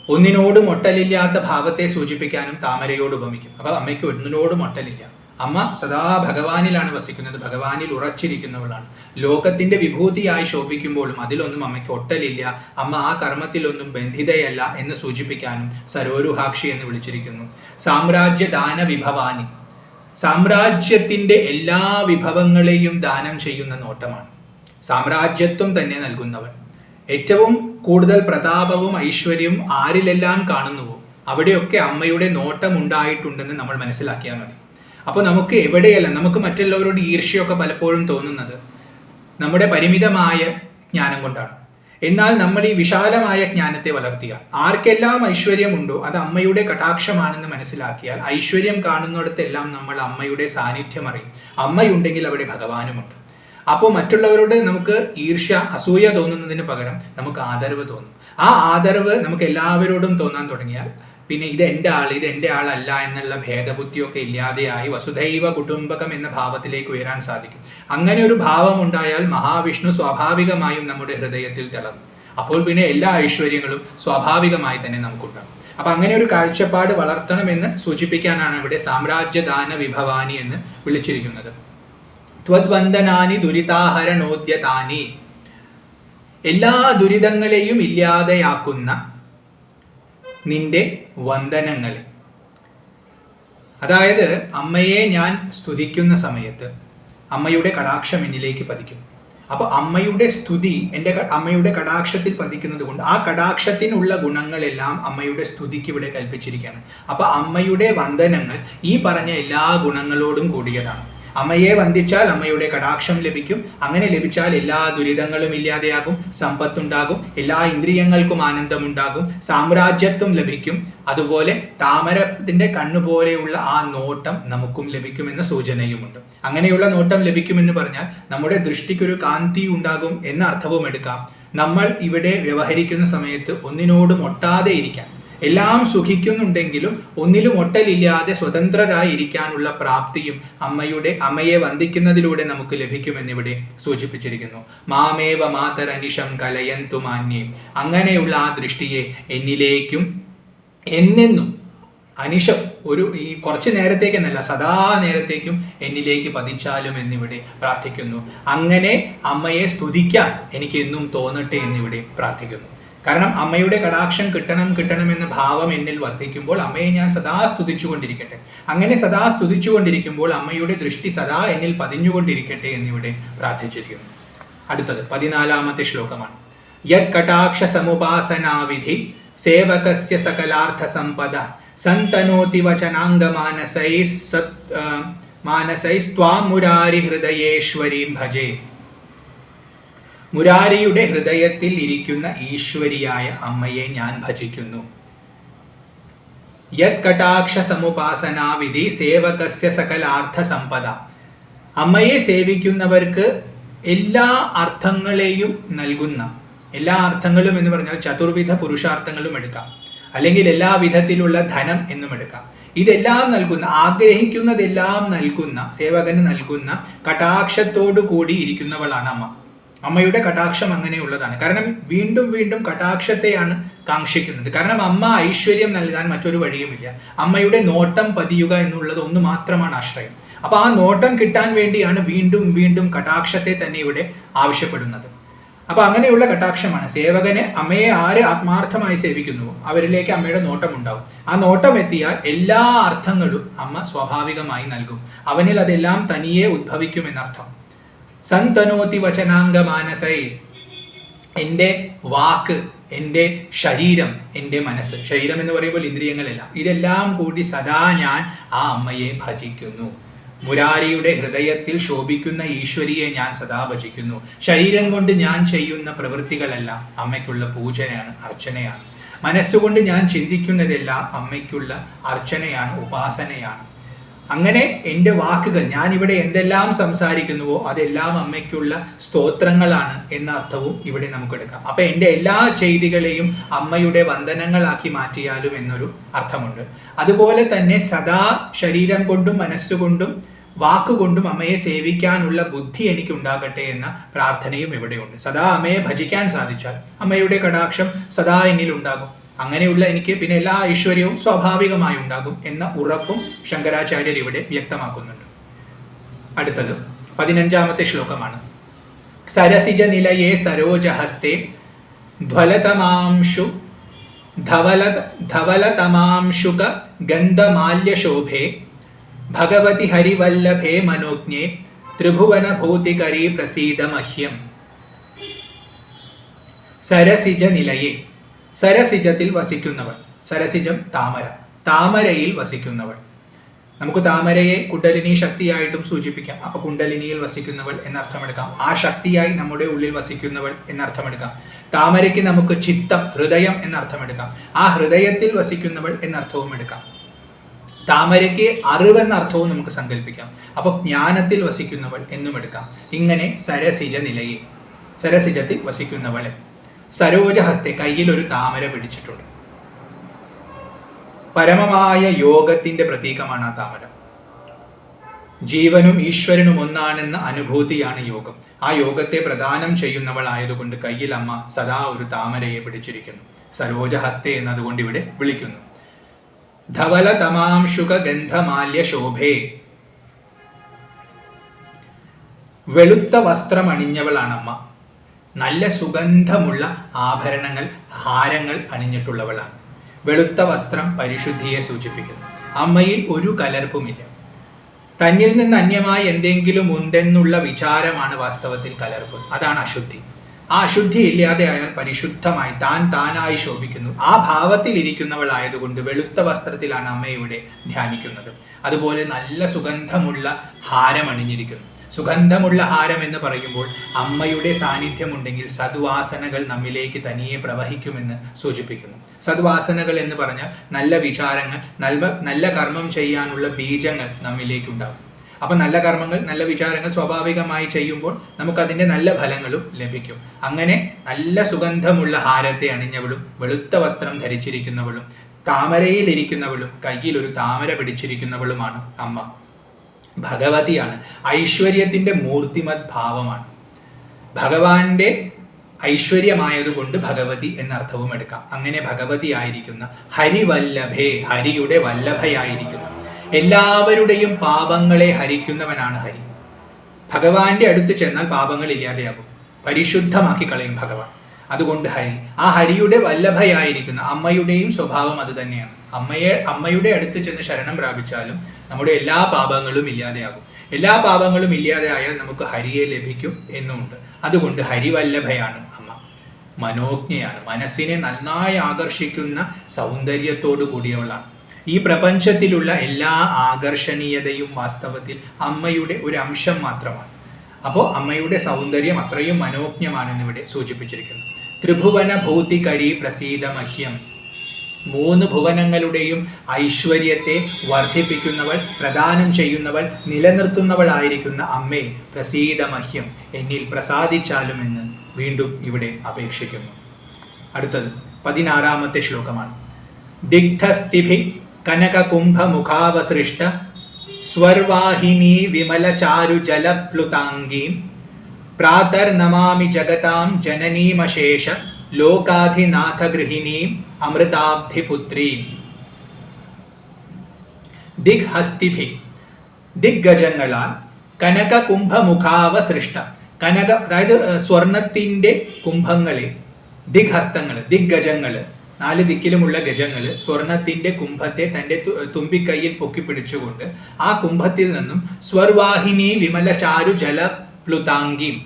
ഒന്നിനോടും ഒട്ടലില്ലാത്ത ഭാവത്തെ സൂചിപ്പിക്കാനും താമരയോട് ഉപമിക്കും. അപ്പൊ അമ്മയ്ക്ക് ഒന്നിനോടും ഒട്ടലില്ല. അമ്മ സദാ ഭഗവാനിലാണ് വസിക്കുന്നത്, ഭഗവാനിൽ ഉറച്ചിരിക്കുന്നവളാണ്. ലോകത്തിന്റെ വിഭൂതിയായി ശോഭിക്കുമ്പോഴും അതിലൊന്നും അമ്മയ്ക്ക് ഒട്ടലില്ല, അമ്മ ആ കർമ്മത്തിലൊന്നും ബന്ധിതയല്ല എന്ന് സൂചിപ്പിക്കാനും സരോരുഹാക്ഷി എന്ന് വിളിച്ചിരിക്കുന്നു. സാമ്രാജ്യദാന വിഭവാനി, സാമ്രാജ്യത്തിന്റെ എല്ലാ വിഭവങ്ങളെയും ദാനം ചെയ്യുന്ന നോട്ടമാണ്. സാമ്രാജ്യത്വം തന്നെ നൽകുന്നവൻ. ഏറ്റവും കൂടുതൽ പ്രതാപവും ഐശ്വര്യവും ആരിലെല്ലാം കാണുന്നുവോ അവിടെയൊക്കെ അമ്മയുടെ നോട്ടം ഉണ്ടായിട്ടുണ്ടെന്ന് നമ്മൾ മനസ്സിലാക്കിയാൽ മതി. അപ്പോൾ നമുക്ക് എവിടെയല്ല, നമുക്ക് മറ്റുള്ളവരോട് ഈർഷ്യയൊക്കെ പലപ്പോഴും തോന്നുന്നത് നമ്മുടെ പരിമിതമായ ജ്ഞാനം കൊണ്ടാണ്. എന്നാൽ നമ്മൾ ഈ വിശാലമായ ജ്ഞാനത്തെ വളർത്തിയാൽ, ആർക്കെല്ലാം ഐശ്വര്യമുണ്ടോ അത് അമ്മയുടെ കടാക്ഷമാണെന്ന് മനസ്സിലാക്കിയാൽ, ഐശ്വര്യം കാണുന്നിടത്തെല്ലാം നമ്മൾ അമ്മയുടെ സാന്നിധ്യം അറിയും. അമ്മയുണ്ടെങ്കിൽ അവിടെ ഭഗവാനുമുണ്ട്. അപ്പോൾ മറ്റുള്ളവരോട് നമുക്ക് ഈർഷ്യ, അസൂയ തോന്നുന്നതിന് പകരം നമുക്ക് ആദരവ് തോന്നും. ആ ആദരവ് നമുക്ക് എല്ലാവരോടും തോന്നാൻ തുടങ്ങിയാൽ പിന്നെ ഇത് എൻ്റെ ആളല്ല എന്നുള്ള ഭേദബുദ്ധിയൊക്കെ ഇല്ലാതെയായി വസുധൈവ കുടുംബകം എന്ന ഭാവത്തിലേക്ക് ഉയരാൻ സാധിക്കും. അങ്ങനെ ഒരു ഭാവം ഉണ്ടായാൽ മഹാവിഷ്ണു സ്വാഭാവികമായും നമ്മുടെ ഹൃദയത്തിൽ തിളങ്ങും. അപ്പോൾ പിന്നെ എല്ലാ ഐശ്വര്യങ്ങളും സ്വാഭാവികമായി തന്നെ നമുക്കുണ്ടാകും. അപ്പൊ അങ്ങനെ ഒരു കാഴ്ചപ്പാട് വളർത്തണമെന്ന് സൂചിപ്പിക്കാനാണ് ഇവിടെ സാമ്രാജ്യദാന വിഭവാനി എന്ന് വിളിച്ചിരിക്കുന്നത്. ത്വദ്വന്ദനാനി ദുരിതാഹരണോദ്യതാനി, എല്ലാ ദുരിതങ്ങളെയും ഇല്ലാതെയാക്കുന്ന നിന്റെ വന്ദനങ്ങളെ. അതായത് അമ്മയെ ഞാൻ സ്തുതിക്കുന്ന സമയത്ത് അമ്മയുടെ കടാക്ഷം എന്നിലേക്ക് പതിക്കും. അപ്പൊ അമ്മയുടെ സ്തുതി അമ്മയുടെ കടാക്ഷത്തിൽ പതിക്കുന്നത് കൊണ്ട് ആ കടാക്ഷത്തിനുള്ള ഗുണങ്ങളെല്ലാം അമ്മയുടെ സ്തുതിക്ക് ഇവിടെ കൽപ്പിച്ചിരിക്കുകയാണ്. അപ്പൊ അമ്മയുടെ വന്ദനങ്ങൾ ഈ പറഞ്ഞ എല്ലാ ഗുണങ്ങളോടും കൂടിയതാണ്. അമ്മയെ വന്ദിച്ചാൽ അമ്മയുടെ കടാക്ഷം ലഭിക്കും. അങ്ങനെ ലഭിച്ചാൽ എല്ലാ ദുരിതങ്ങളും ഇല്ലാതെയാകും, സമ്പത്തുണ്ടാകും, എല്ലാ ഇന്ദ്രിയങ്ങൾക്കും ആനന്ദമുണ്ടാകും, സാമ്രാജ്യത്വം ലഭിക്കും. അതുപോലെ താമരത്തിന്റെ കണ്ണുപോലെയുള്ള ആ നോട്ടം നമുക്കും ലഭിക്കുമെന്ന സൂചനയുമുണ്ട്. അങ്ങനെയുള്ള നോട്ടം ലഭിക്കുമെന്ന് പറഞ്ഞാൽ നമ്മുടെ ദൃഷ്ടിക്കൊരു കാന്തി ഉണ്ടാകും എന്ന അർത്ഥവും എടുക്കാം. നമ്മൾ ഇവിടെ വ്യവഹരിക്കുന്ന സമയത്ത് ഒന്നിനോടും ഒട്ടാതെ ഇരിക്കാൻ, എല്ലാം സുഖിക്കുന്നുണ്ടെങ്കിലും ഒന്നിലും ഒട്ടലില്ലാതെ സ്വതന്ത്രരായി ഇരിക്കാനുള്ള പ്രാപ്തിയും അമ്മയെ വന്ദിക്കുന്നതിലൂടെ നമുക്ക് ലഭിക്കുമെന്നിവിടെ സൂചിപ്പിച്ചിരിക്കുന്നു. മാമേവ മാതരനിശം കലയന്തു മാന്യേ, അങ്ങനെയുള്ള ആ ദൃഷ്ടിയെ എന്നിലേക്കും എന്നെന്നും അനിശം ഈ കുറച്ചു നേരത്തേക്കെന്നല്ല സദാ നേരത്തേക്കും എന്നിലേക്ക് പതിച്ചാലും എന്നിവിടെ പ്രാർത്ഥിക്കുന്നു. അങ്ങനെ അമ്മയെ സ്തുതിക്കാൻ എനിക്ക് എന്നും തോന്നട്ടെ എന്നിവിടെ പ്രാർത്ഥിക്കുന്നു. കാരണം അമ്മയുടെ കടാക്ഷം കിട്ടണമെന്ന ഭാവം എന്നിൽ വർദ്ധിക്കുമ്പോൾ അമ്മയെ ഞാൻ സദാ സ്തുതിച്ചുകൊണ്ടിരിക്കട്ടെ. അങ്ങനെ സദാ സ്തുതിച്ചുകൊണ്ടിരിക്കുമ്പോൾ അമ്മയുടെ ദൃഷ്ടി സദാ എന്നിൽ പതിഞ്ഞുകൊണ്ടിരിക്കട്ടെ എന്നിവിടെ പ്രാർത്ഥിച്ചിരിക്കുന്നു. അടുത്തത് 14ാമത്തെ ശ്ലോകമാണ്. യത് കടാക്ഷ സമുപാസനാവിധി സേവകസ്യ സകലാർത്ഥ സമ്പദ സന്തനോതി വചനാംഗ മാനസൈസ്ത്വാം മുരാരി ഹൃദയേശ്വരീം ഭജേ. മുരാരിയുടെ ഹൃദയത്തിൽ ഇരിക്കുന്ന ഈശ്വരിയായ അമ്മയെ ഞാൻ ഭജിക്കുന്നു. യത് കടാക്ഷ സമുപാസനാവിധി സേവകസ്യ സകലാർത്ഥ സമ്പദ, അമ്മയെ സേവിക്കുന്നവർക്ക് എല്ലാ അർത്ഥങ്ങളെയും നൽകുന്ന, എല്ലാ അർത്ഥങ്ങളും എന്ന് പറഞ്ഞാൽ ചതുർവിധ പുരുഷാർത്ഥങ്ങളും എടുക്കാം, അല്ലെങ്കിൽ എല്ലാ വിധത്തിലുള്ള ധനം എന്നും എടുക്കാം. ഇതെല്ലാം നൽകുന്ന, ആഗ്രഹിക്കുന്നതെല്ലാം നൽകുന്ന, സേവകന് നൽകുന്ന കടാക്ഷത്തോടു കൂടി ഇരിക്കുന്നവളാണ് അമ്മ. അമ്മയുടെ കടാക്ഷം അങ്ങനെയുള്ളതാണ്. കാരണം വീണ്ടും വീണ്ടും കടാക്ഷത്തെയാണ് കാക്ഷിക്കുന്നത്. കാരണം അമ്മ ഐശ്വര്യം നൽകാൻ മറ്റൊരു വഴിയുമില്ല. അമ്മയുടെ നോട്ടം പതിയുക എന്നുള്ളത് ഒന്ന് മാത്രമാണ് ആശ്രയം. അപ്പൊ ആ നോട്ടം കിട്ടാൻ വേണ്ടിയാണ് വീണ്ടും വീണ്ടും കടാക്ഷത്തെ തന്നെ ഇവിടെ ആവശ്യപ്പെടുന്നത്. അപ്പൊ അങ്ങനെയുള്ള കടാക്ഷമാണ് സേവകനെ. അമ്മയെ ആര് ആത്മാർത്ഥമായി സേവിക്കുന്നുവോ അവരിലേക്ക് അമ്മയുടെ നോട്ടം ഉണ്ടാവും. ആ നോട്ടം എത്തിയാൽ എല്ലാ അർത്ഥങ്ങളും അമ്മ സ്വാഭാവികമായി നൽകും. അവനിൽ അതെല്ലാം തനിയെ ഉദ്ഭവിക്കുമെന്നർത്ഥം. സന്തനോതി വചനാംഗ മാനസൈ, എൻ്റെ വാക്ക്, എൻ്റെ ശരീരം, എൻ്റെ മനസ്സ്, ശരീരം എന്ന് പറയുമ്പോൾ ഇന്ദ്രിയങ്ങളെല്ലാം, ഇതെല്ലാം കൂടി സദാ ഞാൻ ആ അമ്മയെ ഭജിക്കുന്നു. മുരാരിയുടെ ഹൃദയത്തിൽ ശോഭിക്കുന്ന ഈശ്വരിയെ ഞാൻ സദാ ഭജിക്കുന്നു. ശരീരം കൊണ്ട് ഞാൻ ചെയ്യുന്ന പ്രവൃത്തികളെല്ലാം അമ്മയ്ക്കുള്ള പൂജയാണ്, അർച്ചനയാണ്. മനസ്സുകൊണ്ട് ഞാൻ ചിന്തിക്കുന്നതെല്ലാം അമ്മയ്ക്കുള്ള അർച്ചനയാണ്, ഉപാസനയാണ്. അങ്ങനെ എൻ്റെ വാക്കുകൾ, ഞാനിവിടെ എന്തെല്ലാം സംസാരിക്കുന്നുവോ അതെല്ലാം അമ്മയ്ക്കുള്ള സ്തോത്രങ്ങളാണ് എന്ന അർത്ഥവും ഇവിടെ നമുക്കെടുക്കാം. അപ്പൊ എൻ്റെ എല്ലാ ചെയ്തികളെയും അമ്മയുടെ വന്ദനങ്ങളാക്കി മാറ്റിയാലും എന്നൊരു അർത്ഥമുണ്ട്. അതുപോലെ തന്നെ സദാ ശരീരം കൊണ്ടും മനസ്സുകൊണ്ടും വാക്കുകൊണ്ടും അമ്മയെ സേവിക്കാനുള്ള ബുദ്ധി എനിക്ക് ഉണ്ടാകട്ടെ എന്ന പ്രാർത്ഥനയും ഇവിടെയുണ്ട്. സദാ അമ്മയെ ഭജിക്കാൻ സാധിച്ചാൽ അമ്മയുടെ കടാക്ഷം സദാ എന്നിൽ ഉണ്ടാകും. അങ്ങനെയുള്ള എനിക്ക് പിന്നെ എല്ലാ ഐശ്വര്യവും സ്വാഭാവികമായി ഉണ്ടാകും എന്ന ഉറപ്പും ശങ്കരാചാര്യർ ഇവിടെ വ്യക്തമാക്കുന്നുണ്ട്. അടുത്തത് 15ാമത്തെ ശ്ലോകമാണ്. സരസിജ നിലയേ സരോജഹസ്തേ ധ്വലതമാംശു ധവലതമാംശുക ഗന്ധമാല്യശോഭേ ഭഗവതി ഹരിവല്ലഭേ മനോജ്ഞേ ത്രിഭുവന ഭൂതികരീ പ്രസീദ മഹ്യം. സരസിജ നിലയേ, സരസിജത്തിൽ വസിക്കുന്നവൾ. സരസിജം താമര, താമരയിൽ വസിക്കുന്നവൾ. നമുക്ക് താമരയെ കുണ്ടലിനി ശക്തിയായിട്ടും സൂചിപ്പിക്കാം. അപ്പൊ കുണ്ടലിനിയിൽ വസിക്കുന്നവൾ എന്നർത്ഥമെടുക്കാം. ആ ശക്തിയായി നമ്മുടെ ഉള്ളിൽ വസിക്കുന്നവൾ എന്നർത്ഥമെടുക്കാം. താമരയ്ക്ക് നമുക്ക് ചിത്തം, ഹൃദയം എന്നർത്ഥമെടുക്കാം. ആ ഹൃദയത്തിൽ വസിക്കുന്നവൾ എന്നർത്ഥവും എടുക്കാം. താമരയ്ക്ക് അറിവെന്നർത്ഥവും നമുക്ക് സങ്കല്പിക്കാം. അപ്പോൾ ജ്ഞാനത്തിൽ വസിക്കുന്നവൾ എന്നും എടുക്കാം. ഇങ്ങനെ സരസിജ നിലയിൽ, സരസിജത്തിൽ വസിക്കുന്നവളെ. സരോജഹസ്തെ, കയ്യിൽ ഒരു താമര പിടിച്ചിട്ടുണ്ട്. പരമമായ യോഗത്തിന്റെ പ്രതീകമാണ് ആ താമര. ജീവനും ഈശ്വരനും ഒന്നാണെന്ന അനുഭൂതിയാണ് യോഗം. ആ യോഗത്തെ പ്രദാനം ചെയ്യുന്നവളായതുകൊണ്ട് കയ്യിൽ അമ്മ സദാ ഒരു താമരയെ പിടിച്ചിരിക്കുന്നു. സരോജഹസ്തെ എന്നതുകൊണ്ട് ഇവിടെ വിളിക്കുന്നു. ധവല തമാംശുക ഗന്ധമാല്യ ശോഭേ, വെളുത്ത വസ്ത്രം അണിഞ്ഞവളാണ് അമ്മ. നല്ല സുഗന്ധമുള്ള ആഭരണങ്ങൾ, ഹാരങ്ങൾ അണിഞ്ഞിട്ടുള്ളവളാണ്. വെളുത്ത വസ്ത്രം പരിശുദ്ധിയെ സൂചിപ്പിക്കുന്നു. അമ്മയിൽ ഒരു കലർപ്പുമില്ല. തന്നിൽ നിന്ന് അന്യമായി എന്തെങ്കിലും ഉണ്ടെന്നുള്ള വിചാരമാണ് വാസ്തവത്തിൽ കലർപ്പ്. അതാണ് അശുദ്ധി. ആ അശുദ്ധി ഇല്ലാതെ അയാൾ പരിശുദ്ധമായി താനായി ശോഭിക്കുന്നു. ആ ഭാവത്തിൽ ഇരിക്കുന്നവളായതുകൊണ്ട് വെളുത്ത വസ്ത്രത്തിലാണ് അമ്മയുടെ ധ്യാനിക്കുന്നത്. അതുപോലെ നല്ല സുഗന്ധമുള്ള ഹാരം അണിഞ്ഞിരിക്കുന്നു. സുഗന്ധമുള്ള ഹാരം എന്ന് പറയുമ്പോൾ അമ്മയുടെ സാന്നിധ്യമുണ്ടെങ്കിൽ സദ്വാസനകൾ നമ്മിലേക്ക് തനിയെ പ്രവഹിക്കുമെന്ന് സൂചിപ്പിക്കുന്നു. സദ്വാസനകൾ എന്ന് പറഞ്ഞാൽ നല്ല വിചാരങ്ങൾ, നല്ല കർമ്മം ചെയ്യാനുള്ള ബീജങ്ങൾ നമ്മിലേക്കുണ്ടാകും. അപ്പം നല്ല കർമ്മങ്ങൾ, നല്ല വിചാരങ്ങൾ സ്വാഭാവികമായി ചെയ്യുമ്പോൾ നമുക്കതിൻ്റെ നല്ല ഫലങ്ങളും ലഭിക്കും. അങ്ങനെ നല്ല സുഗന്ധമുള്ള ഹാരത്തെ അണിഞ്ഞവളും വെളുത്ത വസ്ത്രം ധരിച്ചിരിക്കുന്നവളും താമരയിൽ ഇരിക്കുന്നവളും കയ്യിൽ ഒരു താമര പിടിച്ചിരിക്കുന്നവളുമാണ് അമ്മ. ഭഗവതിയാണ്. ഐശ്വര്യത്തിൻ്റെ മൂർത്തിമത് ഭാവമാണ്. ഭഗവാന്റെ ഐശ്വര്യമായതുകൊണ്ട് ഭഗവതി എന്നർത്ഥവും എടുക്കാം. അങ്ങനെ ഭഗവതി ആയിരിക്കുന്ന ഹരിവല്ലഭേ, ഹരിയുടെ വല്ലഭയായിരിക്കുന്ന എല്ലാവരുടെയും പാപങ്ങളെ ഹരിക്കുന്നവനാണ് ഹരി. ഭഗവാന്റെ അടുത്ത് ചെന്നാൽ പാപങ്ങൾ ഇല്ലാതെയാകും, പരിശുദ്ധമാക്കി കളയും ഭഗവാൻ. അതുകൊണ്ട് ഹരി, ആ ഹരിയുടെ വല്ലഭയായിരിക്കുന്ന അമ്മയുടെയും സ്വഭാവം അത് തന്നെയാണ്. അമ്മയുടെ അടുത്ത് ചെന്ന് ശരണം പ്രാപിച്ചാലും നമ്മുടെ എല്ലാ പാപങ്ങളും ഇല്ലാതെയാകും. എല്ലാ പാപങ്ങളും ഇല്ലാതെയായാൽ നമുക്ക് ഹരിയെ ലഭിക്കും എന്നുമുണ്ട്. അതുകൊണ്ട് ഹരിവല്ലഭയാണ് അമ്മ. മനോജ്ഞയാണ്, മനസ്സിനെ നന്നായി ആകർഷിക്കുന്ന സൗന്ദര്യത്തോടു കൂടിയവളാണ്. ഈ പ്രപഞ്ചത്തിലുള്ള എല്ലാ ആകർഷണീയതയും വാസ്തവത്തിൽ അമ്മയുടെ ഒരു അംശം മാത്രമാണ്. അപ്പോൾ അമ്മയുടെ സൗന്ദര്യം അത്രയും മനോജ്ഞമാണെന്ന് ഇവിടെ സൂചിപ്പിച്ചിരിക്കുന്നു. ത്രിഭുവന ഭൂതികരി പ്രസീദ മഹ്യം, 3 ഭുവനങ്ങളുടെയും ഐശ്വര്യത്തെ വർദ്ധിപ്പിക്കുന്നവൾ, പ്രദാനം ചെയ്യുന്നവൾ, നിലനിർത്തുന്നവളായിരിക്കുന്ന അമ്മേ പ്രസീദ മഹ്യം, എന്നിൽ പ്രസാദിച്ചാലുമെന്ന് വീണ്ടും ഇവിടെ അപേക്ഷിക്കുന്നു. അടുത്തത് 16ാമത്തെ ശ്ലോകമാണ്. ദിഗ്ധസ്തിഭി കനകകുംഭമുഖാവസൃഷ്ട സ്വർവാഹിനി വിമലചാരു ജലപ്ലുതാംഗീം പ്രാതർനമാമി ജഗതാം ജനനീമശേഷ ലോകാധിനാഥഗൃഹിണീം അമൃതാബ്ധിപുത്രീം. ദിഗ്ഹസ്തിഭി, ദിഗ്ഗജങ്ങളാൽ, കനകകുംഭമുഖാവസൃഷ്ട, കനക അതായത് സ്വർണത്തിന്റെ കുംഭങ്ങളെ, ദിഗ്ഹസ്തങ്ങള്, ദിഗ്ഗജങ്ങള്, 4 ദിക്കിലുമുള്ള ഗജങ്ങള് സ്വർണത്തിന്റെ കുംഭത്തെ തന്റെ തുമ്പിക്കൈയിൽ പൊക്കിപ്പിടിച്ചുകൊണ്ട് ആ കുംഭത്തിൽ നിന്നും സ്വർവാഹിനി വിമലചാരു ജലപ്ലുതാംഗീം,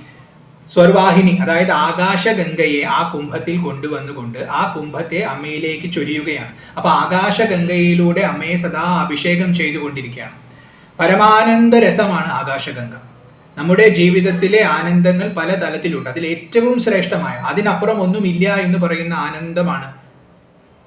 സ്വർവാഹിനി അതായത് ആകാശഗംഗയെ ആ കുംഭത്തിൽ കൊണ്ടുവന്നുകൊണ്ട് ആ കുംഭത്തെ അമ്മയിലേക്ക് ചൊരിയുകയാണ്. അപ്പൊ ആകാശഗംഗയിലൂടെ അമ്മയെ സദാ അഭിഷേകം ചെയ്തുകൊണ്ടിരിക്കുകയാണ്. പരമാനന്ദ രസമാണ് ആകാശഗംഗ. നമ്മുടെ ജീവിതത്തിലെ ആനന്ദങ്ങൾ പല തലത്തിലുണ്ട്. അതിൽ ഏറ്റവും ശ്രേഷ്ഠമായ, അതിനപ്പുറം ഒന്നുമില്ല എന്ന് പറയുന്ന ആനന്ദമാണ്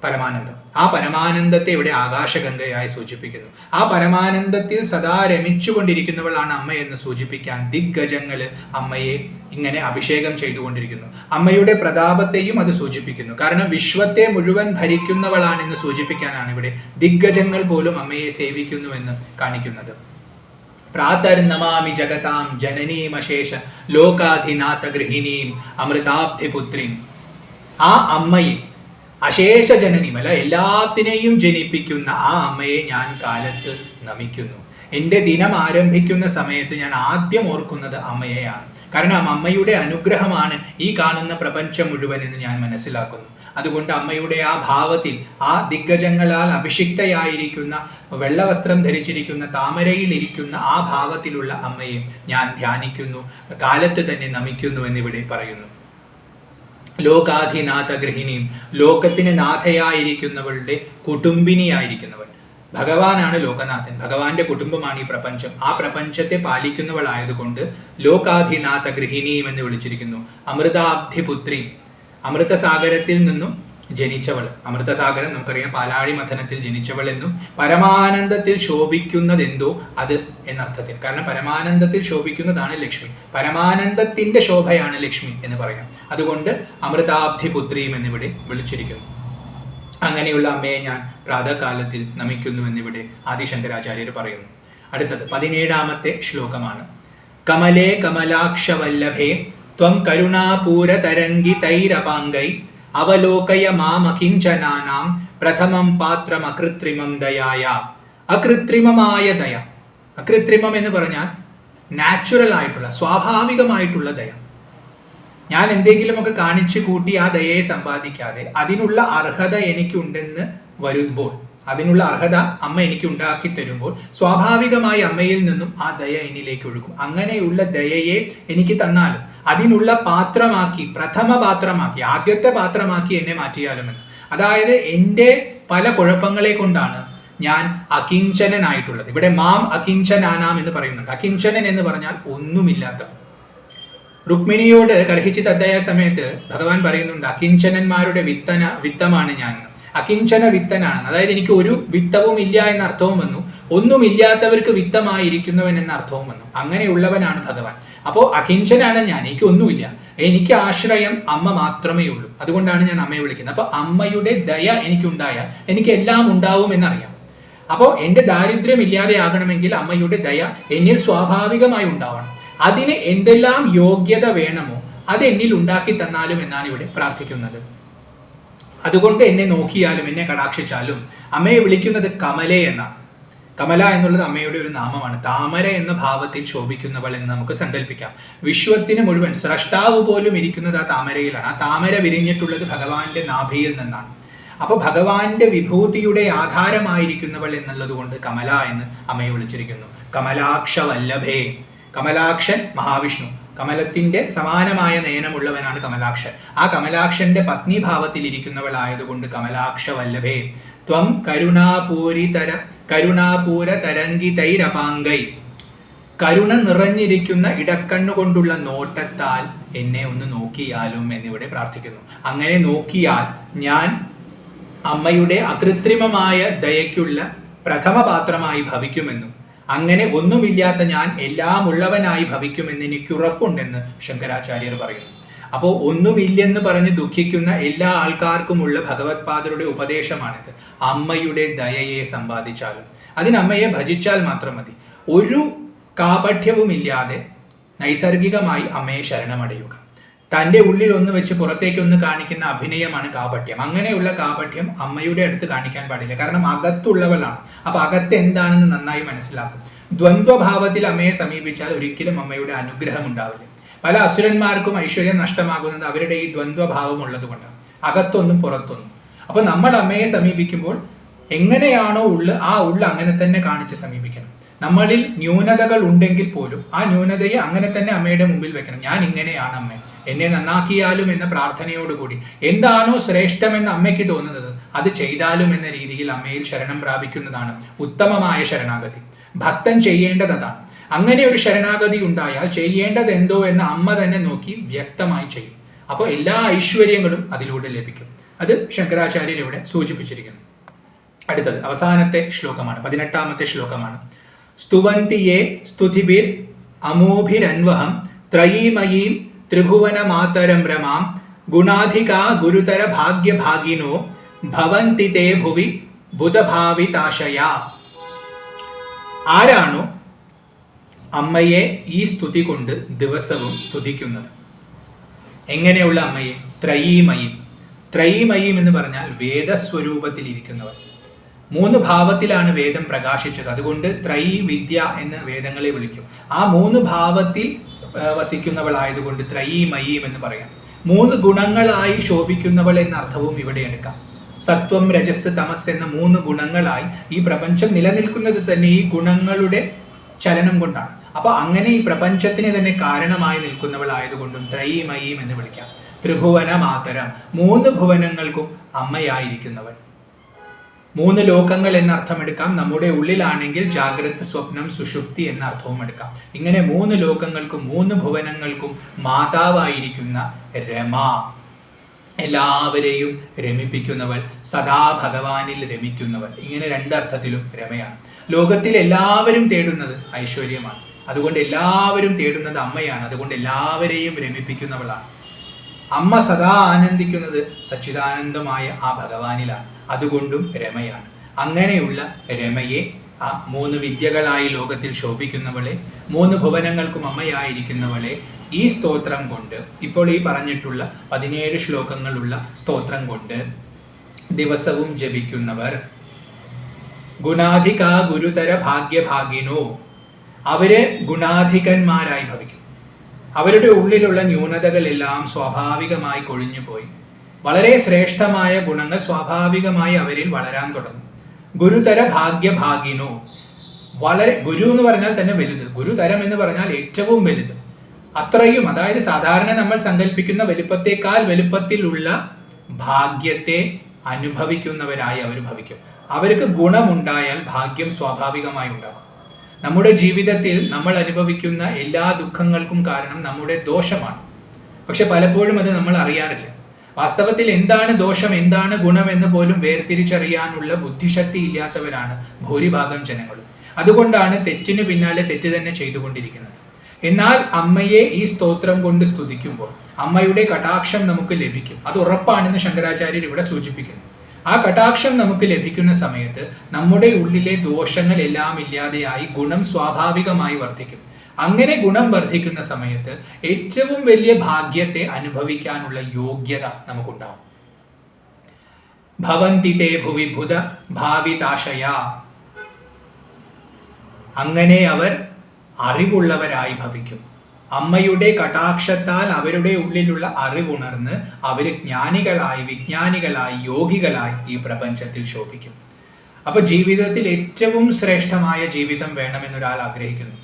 പരമാനന്ദം. ആ പരമാനന്ദത്തെ ഇവിടെ ആകാശഗംഗയായി സൂചിപ്പിക്കുന്നു. ആ പരമാനന്ദത്തിൽ സദാ രമിച്ചുകൊണ്ടിരിക്കുന്നവളാണ് അമ്മ എന്ന് സൂചിപ്പിക്കാൻ ദിഗ്ഗജങ്ങള് അമ്മയെ ഇങ്ങനെ അഭിഷേകം ചെയ്തുകൊണ്ടിരിക്കുന്നു. അമ്മയുടെ പ്രതാപത്തെയും അത് സൂചിപ്പിക്കുന്നു. കാരണം വിശ്വത്തെ മുഴുവൻ ഭരിക്കുന്നവളാണെന്ന് സൂചിപ്പിക്കാനാണ് ഇവിടെ ദിഗ്ഗജങ്ങൾ പോലും അമ്മയെ സേവിക്കുന്നുവെന്ന് കാണിക്കുന്നത്. പ്രാതർനമാമി ജഗതാം ജനനീമശേഷ ലോകാധിനാഥ ഗൃഹിണീം അമൃതാബ്ധിപുത്രീം. ആ അമ്മയെ, അശേഷ ജനനിമല, എല്ലാത്തിനെയും ജനിപ്പിക്കുന്ന ആ അമ്മയെ ഞാൻ കാലത്ത് നമിക്കുന്നു. എൻ്റെ ദിനം ആരംഭിക്കുന്ന സമയത്ത് ഞാൻ ആദ്യം ഓർക്കുന്നത് അമ്മയെയാണ്. കാരണം അമ്മയുടെ അനുഗ്രഹമാണ് ഈ കാണുന്ന പ്രപഞ്ചം മുഴുവൻ എന്ന് ഞാൻ മനസ്സിലാക്കുന്നു. അതുകൊണ്ട് അമ്മയുടെ ആ ഭാവത്തിൽ, ആ ദിഗ്ഗജങ്ങളാൽ അഭിഷിക്തയായിരിക്കുന്ന, വെള്ളവസ്ത്രം ധരിച്ചിരിക്കുന്ന, താമരയിൽ ഇരിക്കുന്ന ആ ഭാവത്തിലുള്ള അമ്മയെ ഞാൻ ധ്യാനിക്കുന്നു, കാലത്ത് തന്നെ നമിക്കുന്നു എന്നിവിടെ പറയുന്നു. ലോകാധിനാഥ ഗൃഹിണിയും, ലോകത്തിന് നാഥയായിരിക്കുന്നവളുടെ കുടുംബിനിയായിരിക്കുന്നവൾ. ഭഗവാനാണ് ലോകനാഥൻ, ഭഗവാന്റെ കുടുംബമാണ് ഈ പ്രപഞ്ചം. ആ പ്രപഞ്ചത്തെ പാലിക്കുന്നവളായതുകൊണ്ട് ലോകാധിനാഥ ഗൃഹിണീം എന്ന് വിളിച്ചിരിക്കുന്നു. അമൃതാബ്ധിപുത്രി, അമൃതസാഗരത്തിൽ നിന്നും ജനിച്ചവൾ. അമൃതസാഗരം നമുക്കറിയാം, പാലാഴി മഥനത്തിൽ ജനിച്ചവൾ എന്നും പരമാനന്ദത്തിൽ ശോഭിക്കുന്നതെന്തോ അത് എന്നർത്ഥത്തിൽ. കാരണം പരമാനന്ദത്തിൽ ശോഭിക്കുന്നതാണ് ലക്ഷ്മി, പരമാനന്ദത്തിന്റെ ശോഭയാണ് ലക്ഷ്മി എന്ന് പറയാം. അതുകൊണ്ട് അമൃതാബ്ധിപുത്രിയും എന്നിവിടെ വിളിച്ചിരിക്കുന്നു. അങ്ങനെയുള്ള അമ്മയെ ഞാൻ പ്രാതകാലത്തിൽ നമിക്കുന്നു എന്നിവിടെ ആദിശങ്കരാചാര്യർ പറയുന്നു. അടുത്തത് 17ാമത്തെ ശ്ലോകമാണ്. കമലേ കമലാക്ഷവല്ലഭേ ത്വം കരുണാപൂരതരംഗിതൈരപാംഗൈ അവലോകയ മാമകിഞ്ചനാനാം പ്രഥമം പാത്രം അകൃത്രിമം ദയായ. അകൃത്രിമമായ ദയ, അകൃത്രിമം എന്ന് പറഞ്ഞാൽ നാച്ചുറൽ ആയിട്ടുള്ള, സ്വാഭാവികമായിട്ടുള്ള ദയ. ഞാൻ എന്തെങ്കിലുമൊക്കെ കാണിച്ചു കൂട്ടി ആ ദയയെ സമ്പാദിക്കാതെ അതിനുള്ള അർഹത എനിക്കുണ്ടെന്ന് വരുമ്പോൾ, അതിനുള്ള അർഹത അമ്മ എനിക്ക് ഉണ്ടാക്കി തരുമ്പോൾ സ്വാഭാവികമായി അമ്മയിൽ നിന്നും ആ ദയ എന്നിലേക്ക് ഒഴുകും. അങ്ങനെയുള്ള ദയയെ എനിക്ക് തന്നാലും അതിനുള്ള പാത്രമാക്കി, പ്രഥമ പാത്രമാക്കി, ആദ്യത്തെ പാത്രമാക്കി എന്നെ മാറ്റിയാലുമെന്ന്. അതായത് എൻ്റെ പല കുഴപ്പങ്ങളെ കൊണ്ടാണ് ഞാൻ അകിഞ്ചനായിട്ടുള്ളത്. ഇവിടെ മാം അകിഞ്ചനാനാം എന്ന് പറയുന്നുണ്ട്. അകിഞ്ചനൻ എന്ന് പറഞ്ഞാൽ ഒന്നുമില്ലാത്തവൻ. രുക്മിണിയോട് കലഹിച്ചിത്ത അധ്യായ സമയത്ത് ഭഗവാൻ പറയുന്നുണ്ട്, അകിഞ്ചനന്മാരുടെ വിത്തമാണ് ഞാൻ, അകിഞ്ചന വിത്തനാണ്. അതായത് എനിക്ക് ഒരു വിത്തവും ഇല്ല എന്ന അർത്ഥവും വന്നു, ഒന്നുമില്ലാത്തവർക്ക് വിത്തമായിരിക്കുന്നവൻ എന്ന അർത്ഥവും വന്നു. അങ്ങനെയുള്ളവനാണ് ഭഗവാൻ. അപ്പോൾ അകിഞ്ചനാണ് ഞാൻ, എനിക്ക് ഒന്നുമില്ല, എനിക്ക് ആശ്രയം അമ്മ മാത്രമേ ഉള്ളൂ. അതുകൊണ്ടാണ് ഞാൻ അമ്മയെ വിളിക്കുന്നത്. അപ്പൊ അമ്മയുടെ ദയ എനിക്കുണ്ടായാൽ എനിക്ക് എല്ലാം ഉണ്ടാവും എന്നറിയാം. അപ്പോൾ എൻ്റെ ദാരിദ്ര്യം ഇല്ലാതെ ആകണമെങ്കിൽ അമ്മയുടെ ദയ എന്നിൽ സ്വാഭാവികമായി ഉണ്ടാവണം. അതിന് എന്തെല്ലാം യോഗ്യത വേണമോ അത് എന്നിൽ ഉണ്ടാക്കി തന്നാലും എന്നാണ് ഇവിടെ പ്രാർത്ഥിക്കുന്നത്. അതുകൊണ്ട് എന്നെ നോക്കിയാലും എന്നെ കടാക്ഷിച്ചാലും അമ്മയെ വിളിക്കുന്നത് കമലേ എന്നാണ്. കമല എന്നുള്ളത് അമ്മയുടെ ഒരു നാമമാണ്. താമര എന്ന ഭാവത്തിൽ ശോഭിക്കുന്നവൾ എന്ന് നമുക്ക് സങ്കല്പിക്കാം. വിശ്വത്തിന് മുഴുവൻ സ്രഷ്ടാവ് പോലും ഇരിക്കുന്നത് ആ താമരയിലാണ്. ആ താമര വിരിഞ്ഞിട്ടുള്ളത് ഭഗവാന്റെ നാഭിയിൽ നിന്നാണ്. അപ്പൊ ഭഗവാന്റെ വിഭൂതിയുടെ ആധാരമായിരിക്കുന്നവൾ എന്നുള്ളത് കൊണ്ട് കമല എന്ന് അമ്മയെ വിളിച്ചിരിക്കുന്നു. കമലാക്ഷ വല്ലഭേ, കമലാക്ഷൻ മഹാവിഷ്ണു, കമലത്തിന്റെ സമാനമായ നയനമുള്ളവനാണ് കമലാക്ഷൻ. ആ കമലാക്ഷന്റെ പത്നിഭാവത്തിൽ ഇരിക്കുന്നവളായതുകൊണ്ട് കമലാക്ഷ വല്ലഭേ ത്വം കരുണാപൂര തരംഗിതൈരപാംഗൈ. കരുണ നിറഞ്ഞിരിക്കുന്ന ഇടക്കണ്ണുകൊണ്ടുള്ള നോട്ടത്താൽ എന്നെ ഒന്ന് നോക്കിയാലും എന്നിവിടെ പ്രാർത്ഥിക്കുന്നു. അങ്ങനെ നോക്കിയാൽ ഞാൻ അമ്മയുടെ അകൃത്രിമമായ ദയയ്ക്കുള്ള പ്രഥമ പാത്രമായി ഭവിക്കുമെന്നും അങ്ങനെ ഒന്നുമില്ലാത്ത ഞാൻ എല്ലാം ഉള്ളവനായി ഭവിക്കുമെന്ന് എനിക്ക് ഉറപ്പുണ്ടെന്ന് ശങ്കരാചാര്യർ പറയുന്നു. അപ്പോൾ ഒന്നുമില്ലെന്ന് പറഞ്ഞ് ദുഃഖിക്കുന്ന എല്ലാ ആൾക്കാർക്കുമുള്ള ഭഗവത്പാദരുടെ ഉപദേശമാണിത്. അമ്മയുടെ ദയയെ സമ്പാദിച്ചാലും അതിനമ്മയെ ഭജിച്ചാൽ മാത്രം മതി. ഒരു കാപഠ്യവുമില്ലാതെ നൈസർഗികമായി അമ്മയെ ശരണമടയുക. തൻ്റെ ഉള്ളിൽ ഒന്ന് വെച്ച് പുറത്തേക്കൊന്ന് കാണിക്കുന്ന അഭിനയമാണ് കാപഠ്യം. അങ്ങനെയുള്ള കാപഠ്യം അമ്മയുടെ അടുത്ത് കാണിക്കാൻ പാടില്ല. കാരണം അകത്തുള്ളവളാണ്. അപ്പൊ അകത്ത് എന്താണെന്ന് നന്നായി മനസ്സിലാക്കും. ദ്വന്ദ്വഭാവത്തിൽ അമ്മയെ സമീപിച്ചാൽ ഒരിക്കലും അമ്മയുടെ അനുഗ്രഹം ഉണ്ടാവില്ല. പല അസുരന്മാർക്കും ഐശ്വര്യം നഷ്ടമാകുന്നത് അവരുടെ ഈ ദ്വന്ദ്വഭാവം ഉള്ളത് കൊണ്ടാണ്, അകത്തൊന്നും പുറത്തൊന്നും. അപ്പൊ നമ്മൾ അമ്മയെ സമീപിക്കുമ്പോൾ എങ്ങനെയാണോ ആ ഉള്ള് അങ്ങനെ തന്നെ കാണിച്ച് സമീപിക്കണം. നമ്മളിൽ ന്യൂനതകൾ ഉണ്ടെങ്കിൽ പോലും ആ ന്യൂനതയെ അങ്ങനെ തന്നെ അമ്മയുടെ മുമ്പിൽ വെക്കണം. ഞാൻ ഇങ്ങനെയാണ് അമ്മ, എന്നെ നന്നാക്കിയാലും എന്ന പ്രാർത്ഥനയോടുകൂടി എന്താണോ ശ്രേഷ്ഠമെന്ന് അമ്മയ്ക്ക് തോന്നുന്നത് അത് ചെയ്താലും എന്ന രീതിയിൽ അമ്മയിൽ ശരണം പ്രാപിക്കുന്നതാണ് ഉത്തമമായ ശരണാഗതി. ഭക്തൻ ചെയ്യേണ്ടത് അതാണ്. അങ്ങനെ ഒരു ശരണാഗതി ഉണ്ടായാൽ ചെയ്യേണ്ടത് എന്തോ എന്ന് അമ്മ തന്നെ നോക്കി വ്യക്തമായി ചെയ്യും. അപ്പോൾ എല്ലാ ഐശ്വര്യങ്ങളും അതിലൂടെ ലഭിക്കും. അത് ശങ്കരാചാര്യർ ഇവിടെ സൂചിപ്പിച്ചിരിക്കുന്നു. അടുത്തത് അവസാനത്തെ ശ്ലോകമാണ്, 18ാമത്തെ ശ്ലോകമാണ്. സ്തുവന്തിയേ സ്തുതിഭിർ അമോഭിരന്വഹം ത്രയീമയീം ത്രിഭുവന മാതരം രമാം ഗുണാധികാ ഗുരുതര ഭാഗ്യഭാഗിനോ ഭവന്തി തേ ഭുവി ബുധഭാവിതാശയാ. ആരാണോ അമ്മയെ ഈ സ്തുതി കൊണ്ട് ദിവസവും സ്തുതിക്കുന്നത്? എങ്ങനെയുള്ള അമ്മയെ? ത്രയീമയീം. ത്രയീമയീം എന്ന് പറഞ്ഞാൽ വേദസ്വരൂപത്തിൽ ഇരിക്കുന്നവർ. 3 ഭാവത്തിലാണ് വേദം പ്രകാശിച്ചത്. അതുകൊണ്ട് ത്രയീ വിദ്യ എന്ന് വേദങ്ങളെ വിളിക്കും. ആ 3 ഭാവത്തിൽ വസിക്കുന്നവളായതുകൊണ്ട് ത്രയീമയീം എന്ന് പറയാം. 3 ഗുണങ്ങളായി ശോഭിക്കുന്നവൾ എന്ന അർത്ഥവും ഇവിടെ എടുക്കാം. സത്വം, രജസ്, തമസ് എന്ന 3 ഗുണങ്ങളായി ഈ പ്രപഞ്ചം നിലനിൽക്കുന്നത് തന്നെ ഈ ഗുണങ്ങളുടെ ചലനം കൊണ്ടാണ്. അപ്പൊ അങ്ങനെ ഈ പ്രപഞ്ചത്തിന് തന്നെ കാരണമായി നിൽക്കുന്നവളായതുകൊണ്ടും ത്രയീമയീം എന്ന് വിളിക്കാം. ത്രിഭുവന മാതരം, 3 ഭുവനങ്ങൾക്കും അമ്മയായിരിക്കുന്നവൾ. മൂന്ന് ലോകങ്ങൾ എന്ന അർത്ഥമെടുക്കാം. നമ്മുടെ ഉള്ളിലാണെങ്കിൽ ജാഗ്രത്, സ്വപ്നം, സുഷുപ്തി എന്ന അർത്ഥവും എടുക്കാം. ഇങ്ങനെ മൂന്ന് ലോകങ്ങൾക്കും മൂന്ന് ഭുവനങ്ങൾക്കും മാതാവായിരിക്കുന്ന രമ, എല്ലാവരെയും രമിപ്പിക്കുന്നവൾ, സദാ ഭഗവാനിൽ രമിക്കുന്നവൾ, ഇങ്ങനെ രണ്ടർത്ഥത്തിലും രമയാണ്. ലോകത്തിൽ എല്ലാവരും തേടുന്നത് ഐശ്വര്യമാണ്. അതുകൊണ്ട് എല്ലാവരും തേടുന്നത് അമ്മയാണ്. അതുകൊണ്ട് എല്ലാവരെയും രമിപ്പിക്കുന്നവളാണ്. അമ്മ സദാ ആനന്ദിക്കുന്നത് സച്ചിദാനന്ദമായ ആ ഭഗവാനിലാണ്. അതുകൊണ്ടും രമയാണ്. അങ്ങനെയുള്ള രമയെ, ആ മൂന്ന് വിദ്യകളായി ലോകത്തിൽ ശോഭിക്കുന്നവളെ, മൂന്ന് ഭുവനങ്ങൾക്കും അമ്മയായിരിക്കുന്നവളെ ഈ സ്തോത്രം കൊണ്ട്, ഇപ്പോൾ ഈ പറഞ്ഞിട്ടുള്ള 17 ശ്ലോകങ്ങളുള്ള സ്തോത്രം കൊണ്ട് ദിവസവും ജപിക്കുന്നവർ ഗുണാധിക ഗുരുതര ഭാഗ്യഭാഗിനോ, അവര് ഗുണാധികന്മാരായി ഭവിക്കും. അവരുടെ ഉള്ളിലുള്ള ന്യൂനതകളെല്ലാം സ്വാഭാവികമായി കൊഴിഞ്ഞുപോയി വളരെ ശ്രേഷ്ഠമായ ഗുണങ്ങൾ സ്വാഭാവികമായി അവരിൽ വളരാൻ തുടങ്ങും. ഗുരുതര ഭാഗ്യഭാഗിനോ, വളരെ, ഗുരു എന്ന് പറഞ്ഞാൽ തന്നെ വലുത്, ഗുരുതരം എന്ന് പറഞ്ഞാൽ ഏറ്റവും വലുത്, അത്രയും, അതായത് സാധാരണ നമ്മൾ സങ്കല്പിക്കുന്ന വലുപ്പത്തേക്കാൾ വലുപ്പത്തിലുള്ള ഭാഗ്യത്തെ അനുഭവിക്കുന്നവരായി അവർ ഭവിക്കും. അവർക്ക് ഗുണമുണ്ടായാൽ ഭാഗ്യം സ്വാഭാവികമായി ഉണ്ടാകും. നമ്മുടെ ജീവിതത്തിൽ നമ്മൾ അനുഭവിക്കുന്ന എല്ലാ ദുഃഖങ്ങൾക്കും കാരണം നമ്മുടെ ദോഷമാണ്. പക്ഷെ പലപ്പോഴും അത് നമ്മൾ അറിയാറില്ല. വാസ്തവത്തിൽ എന്താണ് ദോഷം, എന്താണ് ഗുണം എന്ന് പോലും വേർതിരിച്ചറിയാനുള്ള ബുദ്ധിശക്തി ഇല്ലാത്തവരാണ് ഭൂരിഭാഗം ജനങ്ങളും. അതുകൊണ്ടാണ് തെറ്റിന് പിന്നാലെ തെറ്റ് തന്നെ ചെയ്തുകൊണ്ടിരിക്കുന്നത്. എന്നാൽ അമ്മയെ ഈ സ്തോത്രം കൊണ്ട് സ്തുതിക്കുമ്പോൾ അമ്മയുടെ കടാക്ഷം നമുക്ക് ലഭിക്കും. അത് ഉറപ്പാണെന്ന് ശങ്കരാചാര്യർ ഇവിടെ സൂചിപ്പിക്കുന്നു. ആ കടാക്ഷം നമുക്ക് ലഭിക്കുന്ന സമയത്ത് നമ്മുടെ ഉള്ളിലെ ദോഷങ്ങൾ എല്ലാം ഇല്ലാതെയായി ഗുണം സ്വാഭാവികമായി വർദ്ധിക്കും. അങ്ങനെ ഗുണം വർദ്ധിക്കുന്ന സമയത്ത് ഏറ്റവും വലിയ ഭാഗ്യത്തെ അനുഭവിക്കാനുള്ള യോഗ്യത നമുക്കുണ്ടാവും. ഭവന്തി തേ ഭുവി ഭുത ഭാവിതാശയ, അങ്ങനെ അവർ അറിവുള്ളവരായി ഭവിക്കും. അമ്മയുടെ കടാക്ഷത്താൽ അവരുടെ ഉള്ളിലുള്ള അറിവുണർന്ന് അവർ ജ്ഞാനികളായി, വിജ്ഞാനികളായി, യോഗികളായി ഈ പ്രപഞ്ചത്തിൽ ശോഭിക്കും. അപ്പൊ ജീവിതത്തിൽ ഏറ്റവും ശ്രേഷ്ഠമായ ജീവിതം വേണമെന്നൊരാൾ ആഗ്രഹിക്കുന്നു.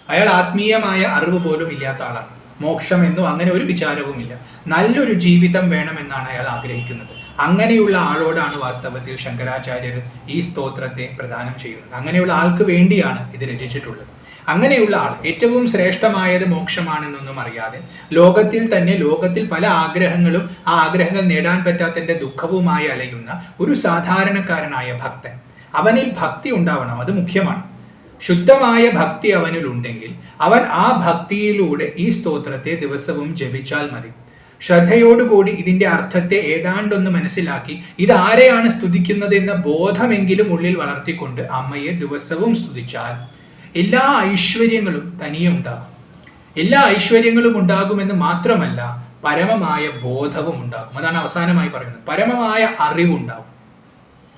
അയാൾ ആത്മീയമായ അറിവ് പോലും ഇല്ലാത്ത ആളാണ്. മോക്ഷം എന്നും അങ്ങനെ ഒരു വിചാരവുമില്ല. നല്ലൊരു ജീവിതം വേണമെന്നാണ് അയാൾ ആഗ്രഹിക്കുന്നത്. അങ്ങനെയുള്ള ആളോടാണ് വാസ്തവത്തിൽ ശങ്കരാചാര്യർ ഈ സ്തോത്രത്തെ പ്രദാനം ചെയ്യുന്നത്. അങ്ങനെയുള്ള ആൾക്ക് വേണ്ടിയാണ് ഇത് രചിച്ചിട്ടുള്ളത്. അങ്ങനെയുള്ള ആൾ ഏറ്റവും ശ്രേഷ്ഠമായത് മോക്ഷമാണെന്നൊന്നും അറിയാതെ ലോകത്തിൽ പല ആഗ്രഹങ്ങളും ആ ആഗ്രഹങ്ങൾ നേടാൻ പറ്റാത്തതിന്റെ ദുഃഖവുമായി അലയുന്ന ഒരു സാധാരണക്കാരനായ ഭക്തൻ, അവനിൽ ഭക്തി ഉണ്ടാവണം. അത് മുഖ്യമാണ്. ശുദ്ധമായ ഭക്തി അവനിൽ ഉണ്ടെങ്കിൽ അവൻ ആ ഭക്തിയിലൂടെ ഈ സ്തോത്രത്തെ ദിവസവും ജപിച്ചാൽ മതി. ശ്രദ്ധയോടുകൂടി ഇതിന്റെ അർത്ഥത്തെ ഏതാണ്ടൊന്ന് മനസ്സിലാക്കി ഇതാരെയാണ് സ്തുതിക്കുന്നത് എന്ന ബോധമെങ്കിലും ഉള്ളിൽ വളർത്തിക്കൊണ്ട് അമ്മയെ ദിവസവും സ്തുതിച്ചാൽ എല്ലാ ഐശ്വര്യങ്ങളും തനിയെ ഉണ്ടാകും. എല്ലാ ഐശ്വര്യങ്ങളും ഉണ്ടാകുമെന്ന് മാത്രമല്ല, പരമമായ ബോധവും ഉണ്ടാകും. അതാണ് അവസാനമായി പറയുന്നത്, പരമമായ അറിവുണ്ടാകും.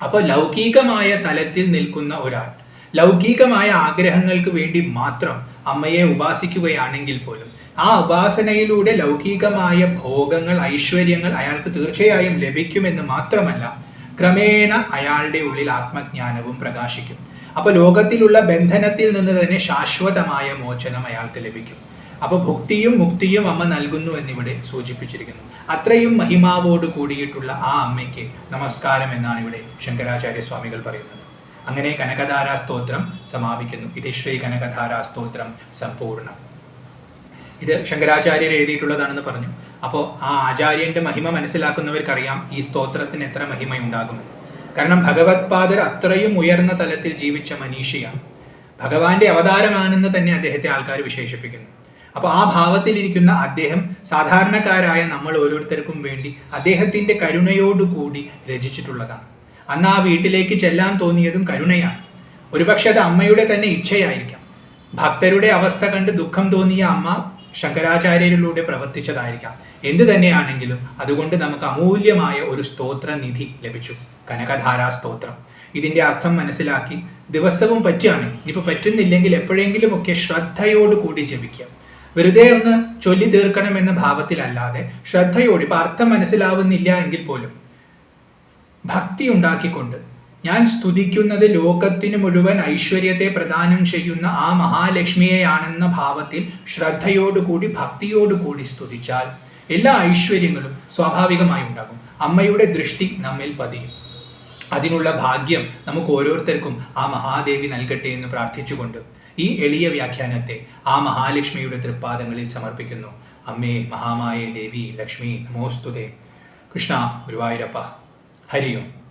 അപ്പോൾ ലൗകികമായ തലത്തിൽ നിൽക്കുന്ന ഒരാൾ ലൗകികമായ ആഗ്രഹങ്ങൾക്ക് വേണ്ടി മാത്രം അമ്മയെ ഉപാസിക്കുകയാണെങ്കിൽ പോലും ആ ഉപാസനയിലൂടെ ലൗകികമായ ഭോഗങ്ങൾ, ഐശ്വര്യങ്ങൾ അയാൾക്ക് തീർച്ചയായും ലഭിക്കുമെന്ന് മാത്രമല്ല, ക്രമേണ അയാളുടെ ഉള്ളിൽ ആത്മജ്ഞാനവും പ്രകാശിക്കും. അപ്പൊ ലോകത്തിലുള്ള ബന്ധനത്തിൽ നിന്ന് തന്നെ ശാശ്വതമായ മോചനം അയാൾക്ക് ലഭിക്കും. അപ്പൊ ഭുക്തിയും മുക്തിയും അമ്മ നൽകുന്നു എന്നിവിടെ സൂചിപ്പിച്ചിരിക്കുന്നു. അത്രയും മഹിമാവോട് കൂടിയിട്ടുള്ള ആ അമ്മയ്ക്ക് നമസ്കാരം എന്നാണ് ഇവിടെ ശങ്കരാചാര്യ സ്വാമികൾ പറയുന്നത്. അങ്ങനെ കനകധാരാ സ്തോത്രം സമാപിക്കുന്നു. ഇത് ശ്രീ കനകധാരാ സ്തോത്രം സമ്പൂർണ്ണം. ഇത് ശങ്കരാചാര്യർ എഴുതിയിട്ടുള്ളതാണെന്ന് പറഞ്ഞു. അപ്പോൾ ആ ആചാര്യന്റെ മഹിമ മനസ്സിലാക്കുന്നവർക്കറിയാം ഈ സ്തോത്രത്തിന് എത്ര മഹിമയുണ്ടാകുമെന്ന്. കാരണം ഭഗവത്പാദർ അത്രയും ഉയർന്ന തലത്തിൽ ജീവിച്ച മനീഷിയാണ്. ഭഗവാന്റെ അവതാരമാണെന്ന് തന്നെ അദ്ദേഹത്തെ ആൾക്കാർ വിശേഷിപ്പിക്കുന്നു. അപ്പോൾ ആ ഭാവത്തിലിരിക്കുന്ന അദ്ദേഹം സാധാരണക്കാരായ നമ്മൾ ഓരോരുത്തർക്കും വേണ്ടി അദ്ദേഹത്തിന്റെ കരുണയോടുകൂടി രചിച്ചിട്ടുള്ളതാണ്. അന്ന് ആ വീട്ടിലേക്ക് ചെല്ലാൻ തോന്നിയതും കരുണയാണ്. ഒരുപക്ഷെ അത് അമ്മയുടെ തന്നെ ഇച്ഛയായിരിക്കാം. ഭക്തരുടെ അവസ്ഥ കണ്ട് ദുഃഖം തോന്നിയ അമ്മ ശങ്കരാചാര്യരിലൂടെ പ്രവർത്തിച്ചതായിരിക്കാം. എന്ത് തന്നെയാണെങ്കിലും അതുകൊണ്ട് നമുക്ക് അമൂല്യമായ ഒരു സ്തോത്ര നിധി ലഭിച്ചു, കനകധാരാ സ്തോത്രം. ഇതിന്റെ അർത്ഥം മനസ്സിലാക്കി ദിവസവും പറ്റുകയാണെങ്കിൽ, ഇനിയിപ്പോൾ പറ്റുന്നില്ലെങ്കിൽ എപ്പോഴെങ്കിലും ഒക്കെ ശ്രദ്ധയോടുകൂടി ജപിക്കുക. വെറുതെ ഒന്ന് ചൊല്ലി തീർക്കണമെന്ന ഭാവത്തിലല്ലാതെ ശ്രദ്ധയോട്, ഇപ്പൊ അർത്ഥം മനസ്സിലാവുന്നില്ല എങ്കിൽ പോലും ഭക്തി ഉണ്ടാക്കിക്കൊണ്ട് ഞാൻ സ്തുതിക്കുന്നത് ലോകത്തിന് മുഴുവൻ ഐശ്വര്യത്തെ പ്രദാനം ചെയ്യുന്ന ആ മഹാലക്ഷ്മിയെയാണെന്ന ഭാവത്തിൽ ശ്രദ്ധയോടുകൂടി ഭക്തിയോടുകൂടി സ്തുതിച്ചാൽ എല്ലാ ഐശ്വര്യങ്ങളും സ്വാഭാവികമായി ഉണ്ടാകും. അമ്മയുടെ ദൃഷ്ടി നമ്മിൽ പതിയും. അതിനുള്ള ഭാഗ്യം നമുക്ക് ഓരോരുത്തർക്കും ആ മഹാദേവി നൽകട്ടെ എന്ന് പ്രാർത്ഥിച്ചുകൊണ്ട് ഈ എളിയ വ്യാഖ്യാനത്തെ ആ മഹാലക്ഷ്മിയുടെ തൃപ്പാദങ്ങളിൽ സമർപ്പിക്കുന്നു. അമ്മേ മഹാമായേ ദേവി ലക്ഷ്മി നമോസ്തുതേ. കൃഷ്ണ ഗുരുവായൂരപ്പ. ഹരി ഓം.